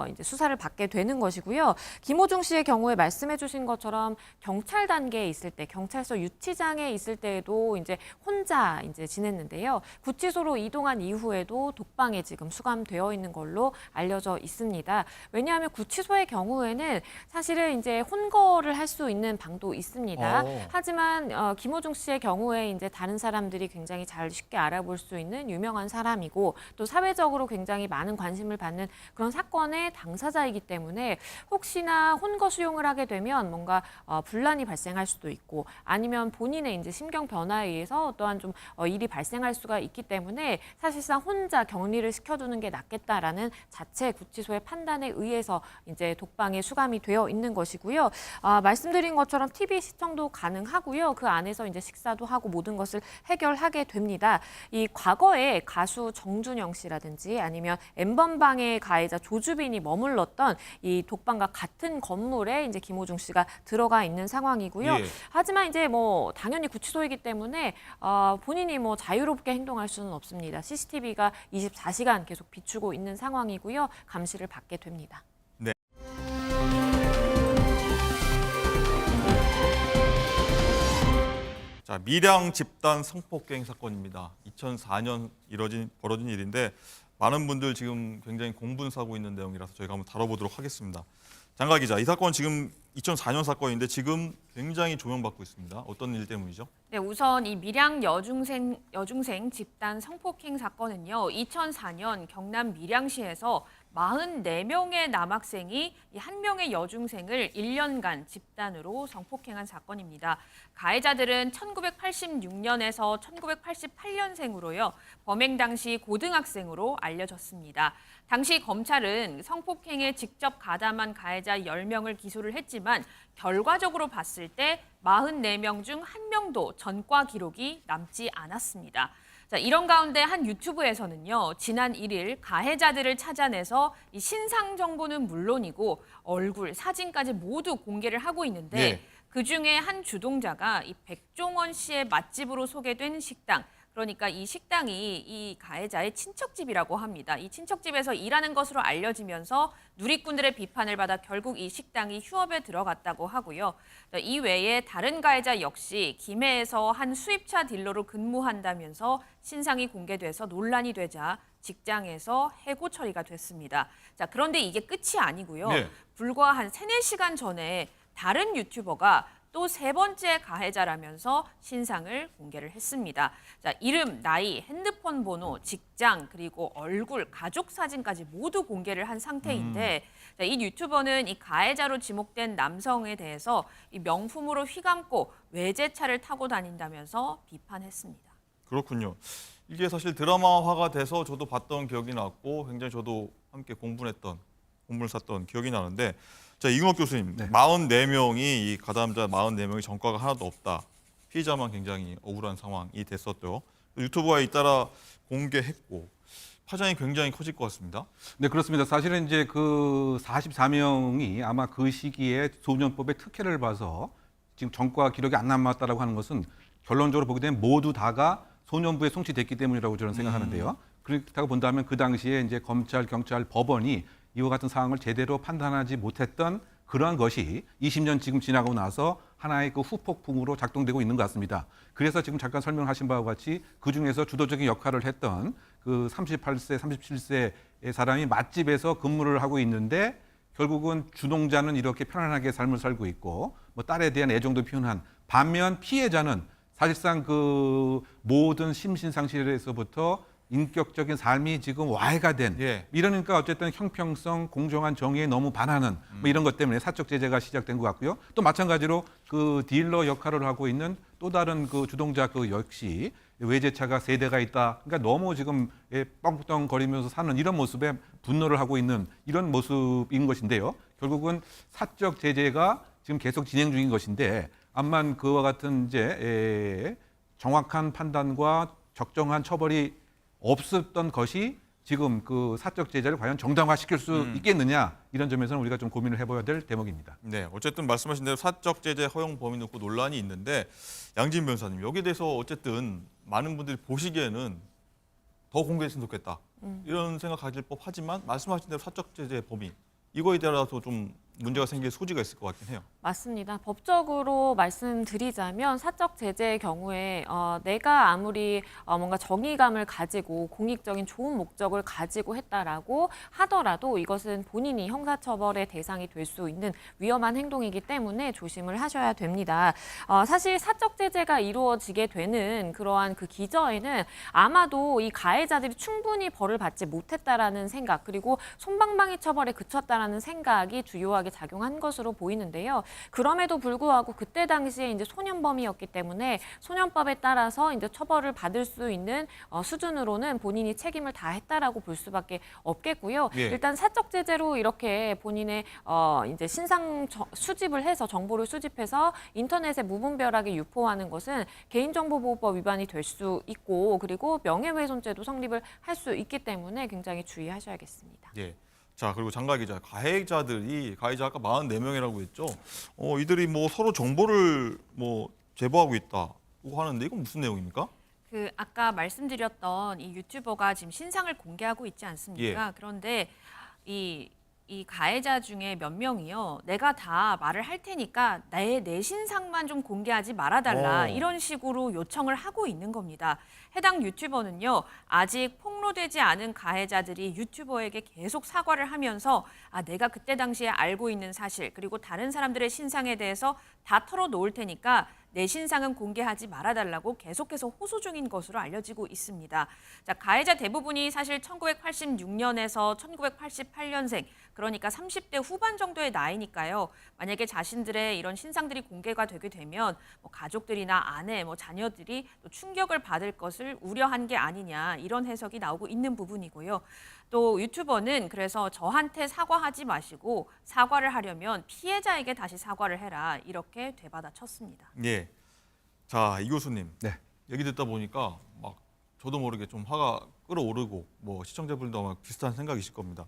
Speaker 20: 이제 수사를 받게 되는 것이고요. 김호중 씨의 경우에 말씀해주신 것처럼 경찰 단계에 있을 때, 경찰서 유치장에 있을 때에도 이제 혼자 이제 지냈는데요. 구치소로 이동한 이후에도 독방에 지금 수감되어 있는 걸로 알려져 있습니다. 왜냐하면 구치소의 경우에는 사실은 이제 혼거를 할 수 있는 방도 있습니다. 하지만 김호중 씨의 경우에 이제 다른 사람들이 굉장히 잘 쉽게 알아볼 수 있는 유명한 사람이고 또 사회적으로 굉장히 많은 관심을 받는 그런 사건의 당사자이기 때문에 혹시나 혼거 수용을 하게 되면 뭔가 분란이 발생할 수도 있고 아니면 본인의 이제 심경 변화에 의해서 어떠한 좀 일이 발생할 수가 있기 때문에 사실상 혼자 격리를 시켜두는 게 낫겠다라는 자체 구치소의 판단에 의해서 이제 독방에 수감이 되어 있는 것이고요. 말씀드린 것처럼 TV 시청도 가능하고요. 그 안에서 이제 식사도 하고 모든 것을 해결하게 됩니다. 이 과거에 가수 정준영 씨라든지 아니면 엠번방의 가해자 조주빈이 머물렀던 이 독방과 같은 건물에 이제 김호중 씨가 들어가 있는 상황이고요.
Speaker 1: 예.
Speaker 20: 하지만 이제 뭐 당연히 구치소이기 때문에 본인이 뭐 자유롭게 행동할 수는 없습니다. CCTV가 24시간 계속 비추고 있는 상황이고요. 감시를 받게 됩니다.
Speaker 1: 자, 밀양 집단 성폭행 사건입니다. 2004년 벌어진 일인데 많은 분들 지금 굉장히 공분사고 있는 내용이라서 저희가 한번 다뤄보도록 하겠습니다. 장가 기자, 이 사건 지금 2004년 사건인데 지금 굉장히 조명받고 있습니다. 어떤 일 때문이죠?
Speaker 20: 네, 우선 이 밀양 여중생 집단 성폭행 사건은요. 2004년 경남 밀양시에서 44명의 남학생이 이 한 명의 여중생을 1년간 집단으로 성폭행한 사건입니다. 가해자들은 1986년에서 1988년생으로요. 범행 당시 고등학생으로 알려졌습니다. 당시 검찰은 성폭행에 직접 가담한 가해자 10명을 기소를 했지만 결과적으로 봤을 때 44명 중 1명도 전과 기록이 남지 않았습니다. 자, 이런 가운데 한 유튜브에서는요, 지난 1일 가해자들을 찾아내서 이 신상 정보는 물론이고 얼굴, 사진까지 모두 공개를 하고 있는데
Speaker 1: 예.
Speaker 20: 그중에 한 주동자가 이 백종원 씨의 맛집으로 소개된 식당, 그러니까 이 식당이 이 가해자의 친척집이라고 합니다. 이 친척집에서 일하는 것으로 알려지면서 누리꾼들의 비판을 받아 결국 이 식당이 휴업에 들어갔다고 하고요. 이 외에 다른 가해자 역시 김해에서 한 수입차 딜러로 근무한다면서 신상이 공개돼서 논란이 되자 직장에서 해고 처리가 됐습니다. 자, 그런데 이게 끝이 아니고요.
Speaker 1: 네.
Speaker 20: 불과 한 3-4시간 전에 다른 유튜버가 또 3번째 가해자라면서 신상을 공개를 했습니다. 자, 이름, 나이, 핸드폰 번호, 직장, 그리고 얼굴, 가족 사진까지 모두 공개를 한 상태인데 자, 이 유튜버는 이 가해자로 지목된 남성에 대해서 이 명품으로 휘감고 외제차를 타고 다닌다면서 비판했습니다.
Speaker 1: 그렇군요. 이게 사실 드라마화가 돼서 저도 봤던 기억이 났고 굉장히 저도 함께 공부를 샀던 기억이 나는데 자, 이금옥 교수님, 44명이 이 가담자 44명이 전과가 하나도 없다. 피의자만 굉장히 억울한 상황이 됐었죠. 유튜브가 잇따라 공개했고 파장이 굉장히 커질 것 같습니다.
Speaker 21: 네, 그렇습니다. 사실은 이제 그 44명이 아마 그 시기에 소년법의 특혜를 봐서 지금 전과 기록이 안 남았다라고 하는 것은 결론적으로 보게 되면 모두 다가 소년부에 송치됐기 때문이라고 저는 생각하는데요. 그렇다고 본다면 그 당시에 이제 검찰, 경찰, 법원이 이와 같은 사항을 제대로 판단하지 못했던 그러한 것이 20년 지금 지나고 나서 하나의 그 후폭풍으로 작동되고 있는 것 같습니다. 그래서 지금 잠깐 설명하신 바와 같이 그중에서 주도적인 역할을 했던 그 38세, 37세의 사람이 맛집에서 근무를 하고 있는데 결국은 주동자는 이렇게 편안하게 삶을 살고 있고 뭐 딸에 대한 애정도 표현한 반면 피해자는 사실상 그 모든 심신상실에서부터 인격적인 삶이 지금 와해가 된 이러니까 어쨌든 형평성, 공정한 정의에 너무 반하는 뭐 이런 것 때문에 사적 제재가 시작된 것 같고요. 또 마찬가지로 그 딜러 역할을 하고 있는 또 다른 그 주동자 그 역시 외제차가 3대가 있다. 그러니까 너무 지금 뻥뻥거리면서 사는 이런 모습에 분노를 하고 있는 이런 모습인 것인데요. 결국은 사적 제재가 지금 계속 진행 중인 것인데 암만 그와 같은 이제 정확한 판단과 적정한 처벌이 없었던 것이 지금 그 사적 제재를 과연 정당화시킬 수 있겠느냐 이런 점에서는 우리가 좀 고민을 해봐야 될 대목입니다.
Speaker 1: 네, 어쨌든 말씀하신 대로 사적 제재 허용 범위 놓고 논란이 있는데 양진 변호사님 여기에 대해서 어쨌든 많은 분들이 보시기에는 더 공개했으면 좋겠다 이런 생각 가질 법하지만 말씀하신 대로 사적 제재 범위 이거에 따라서 좀 문제가 생길 소지가 있을 것 같긴 해요.
Speaker 3: 맞습니다. 법적으로 말씀드리자면 사적 제재의 경우에 내가 아무리 뭔가 정의감을 가지고 공익적인 좋은 목적을 가지고 했다라고 하더라도 이것은 본인이 형사처벌의 대상이 될 수 있는 위험한 행동이기 때문에 조심을 하셔야 됩니다. 사실 사적 제재가 이루어지게 되는 그러한 그 기저에는 아마도 이 가해자들이 충분히 벌을 받지 못했다라는 생각 그리고 솜방망이 처벌에 그쳤다라는 생각이 주요하게 작용한 것으로 보이는데요. 그럼에도 불구하고 그때 당시에 이제 소년범이었기 때문에 소년법에 따라서 이제 처벌을 받을 수 있는 수준으로는 본인이 책임을 다했다라고 볼 수밖에 없겠고요.
Speaker 1: 예.
Speaker 3: 일단 사적 제재로 이렇게 본인의 이제 신상 수집을 해서 정보를 수집해서 인터넷에 무분별하게 유포하는 것은 개인정보보호법 위반이 될 수 있고 그리고 명예훼손죄도 성립을 할 수 있기 때문에 굉장히 주의하셔야겠습니다.
Speaker 1: 예. 자, 그리고 장가 기자, 가해자 아까 44명이라고 했죠. 이들이 뭐 서로 정보를 뭐 제보하고 있다고 하는데 이건 무슨 내용입니까?
Speaker 20: 그 아까 말씀드렸던 이 유튜버가 지금 신상을 공개하고 있지 않습니까? 그런데 이 가해자 중에 몇 명이요. 내가 다 말을 할 테니까 내 신상만 좀 공개하지 말아달라. 이런 식으로 요청을 하고 있는 겁니다. 해당 유튜버는요. 아직 폭로되지 않은 가해자들이 유튜버에게 계속 사과를 하면서 내가 그때 당시에 알고 있는 사실 그리고 다른 사람들의 신상에 대해서 다 털어놓을 테니까 내 신상은 공개하지 말아달라고 계속해서 호소 중인 것으로 알려지고 있습니다. 자, 가해자 대부분이 사실 1986년에서 1988년생, 그러니까 30대 후반 정도의 나이니까요. 만약에 자신들의 이런 신상들이 공개가 되게 되면 뭐 가족들이나 아내, 자녀들이 또 충격을 받을 것을 우려한 게 아니냐 이런 해석이 나오고 있는 부분이고요. 또 유튜버는 그래서 저한테 사과하지 마시고 사과를 하려면 피해자에게 다시 사과를 해라 이렇게 되받아쳤습니다.
Speaker 1: 예. 자, 이 교수님. 얘기 듣다 보니까 막 저도 모르게 좀 화가 끓어오르고 뭐 시청자분들도 아마 비슷한 생각이실 겁니다.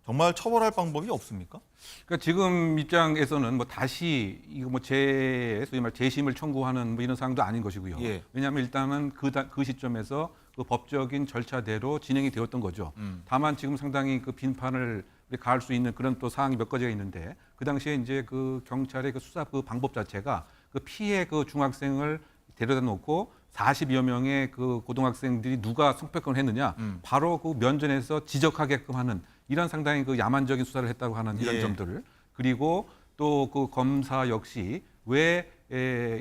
Speaker 1: 정말 처벌할 방법이 없습니까?
Speaker 21: 그러니까 지금 입장에서는 뭐 다시 이거 뭐 소위 말 재심을 청구하는 뭐 이런 사항도 아닌 것이고요.
Speaker 1: 예.
Speaker 21: 왜냐하면 일단은 그 시점에서 그 법적인 절차대로 진행이 되었던 거죠. 다만 지금 상당히 그 빈판을 가할 수 있는 그런 또 사항이 몇 가지가 있는데 그 당시에 이제 그 경찰의 그 수사 그 방법 자체가 그 피해 그 중학생을 데려다 놓고 40여 명의 그 고등학생들이 누가 성폭행을 했느냐 바로 그 면전에서 지적하게끔 하는 이런 상당히 그 야만적인 수사를 했다고 하는 이런
Speaker 1: 예.
Speaker 21: 점들 그리고 또 그 검사 역시 왜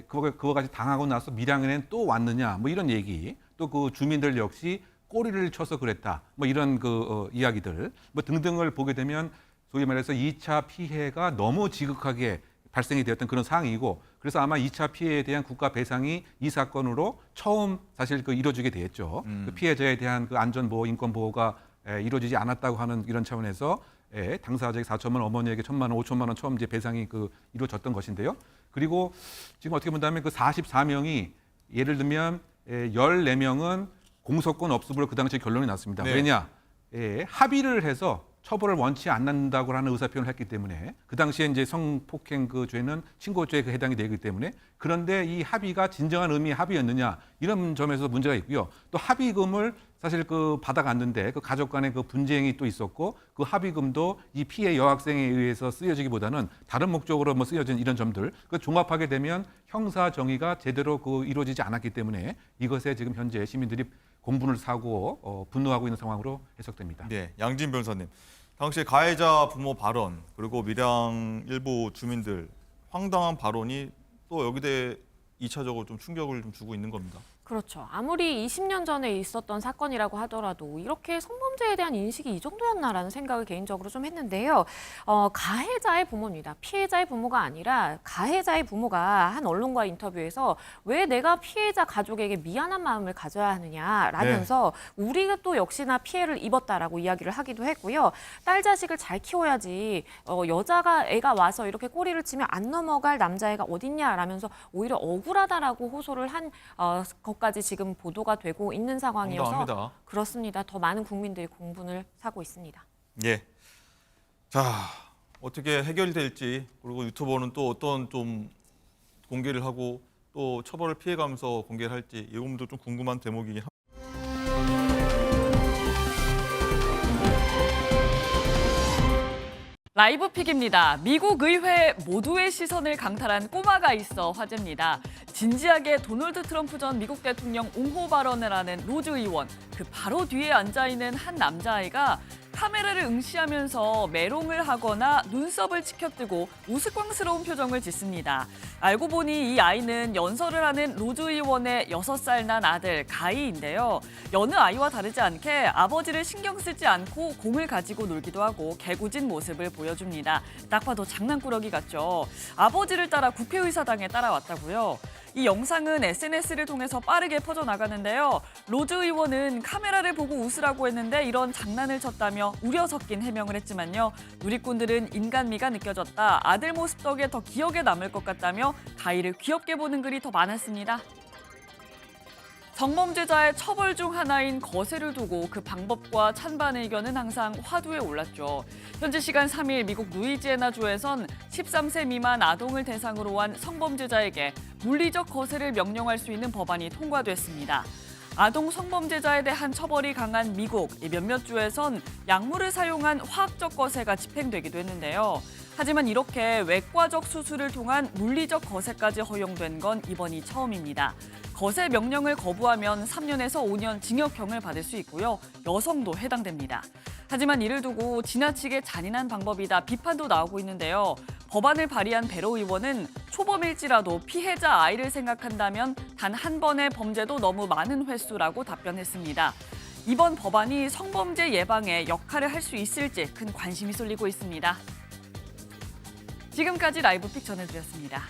Speaker 21: 그거 같이 당하고 나서 밀양에는 또 왔느냐 뭐 이런 얘기 또 그 주민들 역시 꼬리를 쳐서 그랬다 뭐 이런 그 이야기들 뭐 등등을 보게 되면 소위 말해서 2차 피해가 너무 지극하게 발생이 되었던 그런 상황이고 그래서 아마 2차 피해에 대한 국가 배상이 이 사건으로 처음 사실 그 이루어지게 되었죠. 그 피해자에 대한 그 안전 보호, 인권 보호가 이루어지지 않았다고 하는 이런 차원에서 당사자에게 4천만 원, 어머니에게 1,000만 원, 5천만 원 처음 이제 배상이 그 이루어졌던 것인데요. 그리고 지금 어떻게 본다면 그 44명이 예를 들면 14명은 공소권 없음으로 그 당시에 결론이 났습니다.
Speaker 1: 네.
Speaker 21: 왜냐? 합의를 해서 처벌을 원치 않는다고 하는 의사표현을 했기 때문에 그 당시에 이제 성폭행 그 죄는 친고죄에 해당이 되기 때문에 그런데 이 합의가 진정한 의미의 합의였느냐 이런 점에서 문제가 있고요. 또 합의금을 사실 그 받아갔는데 그 가족 간의 그 분쟁이 또 있었고 그 합의금도 이 피해 여학생에 의해서 쓰여지기보다는 다른 목적으로 뭐 쓰여진 이런 점들 그 종합하게 되면 형사 정의가 제대로 그 이루어지지 않았기 때문에 이것에 지금 현재 시민들이 공분을 사고 분노하고 있는 상황으로 해석됩니다.
Speaker 1: 네, 양진 변호사님. 당시 가해자 부모 발언 그리고 밀양 일부 주민들 황당한 발언이 또 여기에 2차적으로 좀 충격을 좀 주고 있는 겁니다.
Speaker 3: 그렇죠. 아무리 20년 전에 있었던 사건이라고 하더라도 이렇게 성범죄에 대한 인식이 이 정도였나라는 생각을 개인적으로 좀 했는데요. 가해자의 부모입니다. 피해자의 부모가 아니라 가해자의 부모가 한 언론과 인터뷰에서 왜 내가 피해자 가족에게 미안한 마음을 가져야 하느냐라면서 우리가 또 역시나 피해를 입었다라고 이야기를 하기도 했고요. 딸 자식을 잘 키워야지 애가 와서 이렇게 꼬리를 치면 안 넘어갈 남자애가 어딨냐라면서 오히려 억울하다라고 호소를 한 것까지 지금 보도가 되고 있는 상황이어서
Speaker 1: 황당합니다.
Speaker 3: 그렇습니다. 더 많은 국민들이 공분을 사고 있습니다.
Speaker 1: 예. 자, 어떻게 해결될지 그리고 유튜버는 또 어떤 좀 공개를 하고 또 처벌을 피해가면서 공개를 할지 이 부분도 좀 궁금한 대목이긴 합니다.
Speaker 4: 라이브 픽입니다. 미국 의회 모두의 시선을 강탈한 꼬마가 있어 화제입니다. 진지하게 도널드 트럼프 전 미국 대통령 옹호 발언을 하는 로즈 의원. 그 바로 뒤에 앉아있는 한 남자아이가 카메라를 응시하면서 메롱을 하거나 눈썹을 치켜뜨고 우스꽝스러운 표정을 짓습니다. 알고 보니 이 아이는 연설을 하는 로즈 의원의 6살 난 아들 가이인데요. 여느 아이와 다르지 않게 아버지를 신경 쓰지 않고 공을 가지고 놀기도 하고 개구진 모습을 보여줍니다. 딱 봐도 장난꾸러기 같죠. 아버지를 따라 국회의사당에 따라왔다고요. 이 영상은 SNS를 통해서 빠르게 퍼져나가는데요. 로즈 의원은 카메라를 보고 웃으라고 했는데 이런 장난을 쳤다며 우려 섞인 해명을 했지만요. 누리꾼들은 인간미가 느껴졌다. 아들 모습 덕에 더 기억에 남을 것 같다며 가이를 귀엽게 보는 글이 더 많았습니다. 성범죄자의 처벌 중 하나인 거세를 두고 그 방법과 찬반 의견은 항상 화두에 올랐죠. 현지 시간 3일 미국 루이지애나주에선 13세 미만 아동을 대상으로 한 성범죄자에게 물리적 거세를 명령할 수 있는 법안이 통과됐습니다. 아동 성범죄자에 대한 처벌이 강한 미국, 몇몇 주에선 약물을 사용한 화학적 거세가 집행되기도 했는데요. 하지만 이렇게 외과적 수술을 통한 물리적 거세까지 허용된 건 이번이 처음입니다. 거세 명령을 거부하면 3년에서 5년 징역형을 받을 수 있고요. 여성도 해당됩니다. 하지만 이를 두고 지나치게 잔인한 방법이다 비판도 나오고 있는데요. 법안을 발의한 베로 의원은 초범일지라도 피해자 아이를 생각한다면 단 한 번의 범죄도 너무 많은 횟수라고 답변했습니다. 이번 법안이 성범죄 예방에 역할을 할 수 있을지 큰 관심이 쏠리고 있습니다. 지금까지 라이브픽 전해드렸습니다.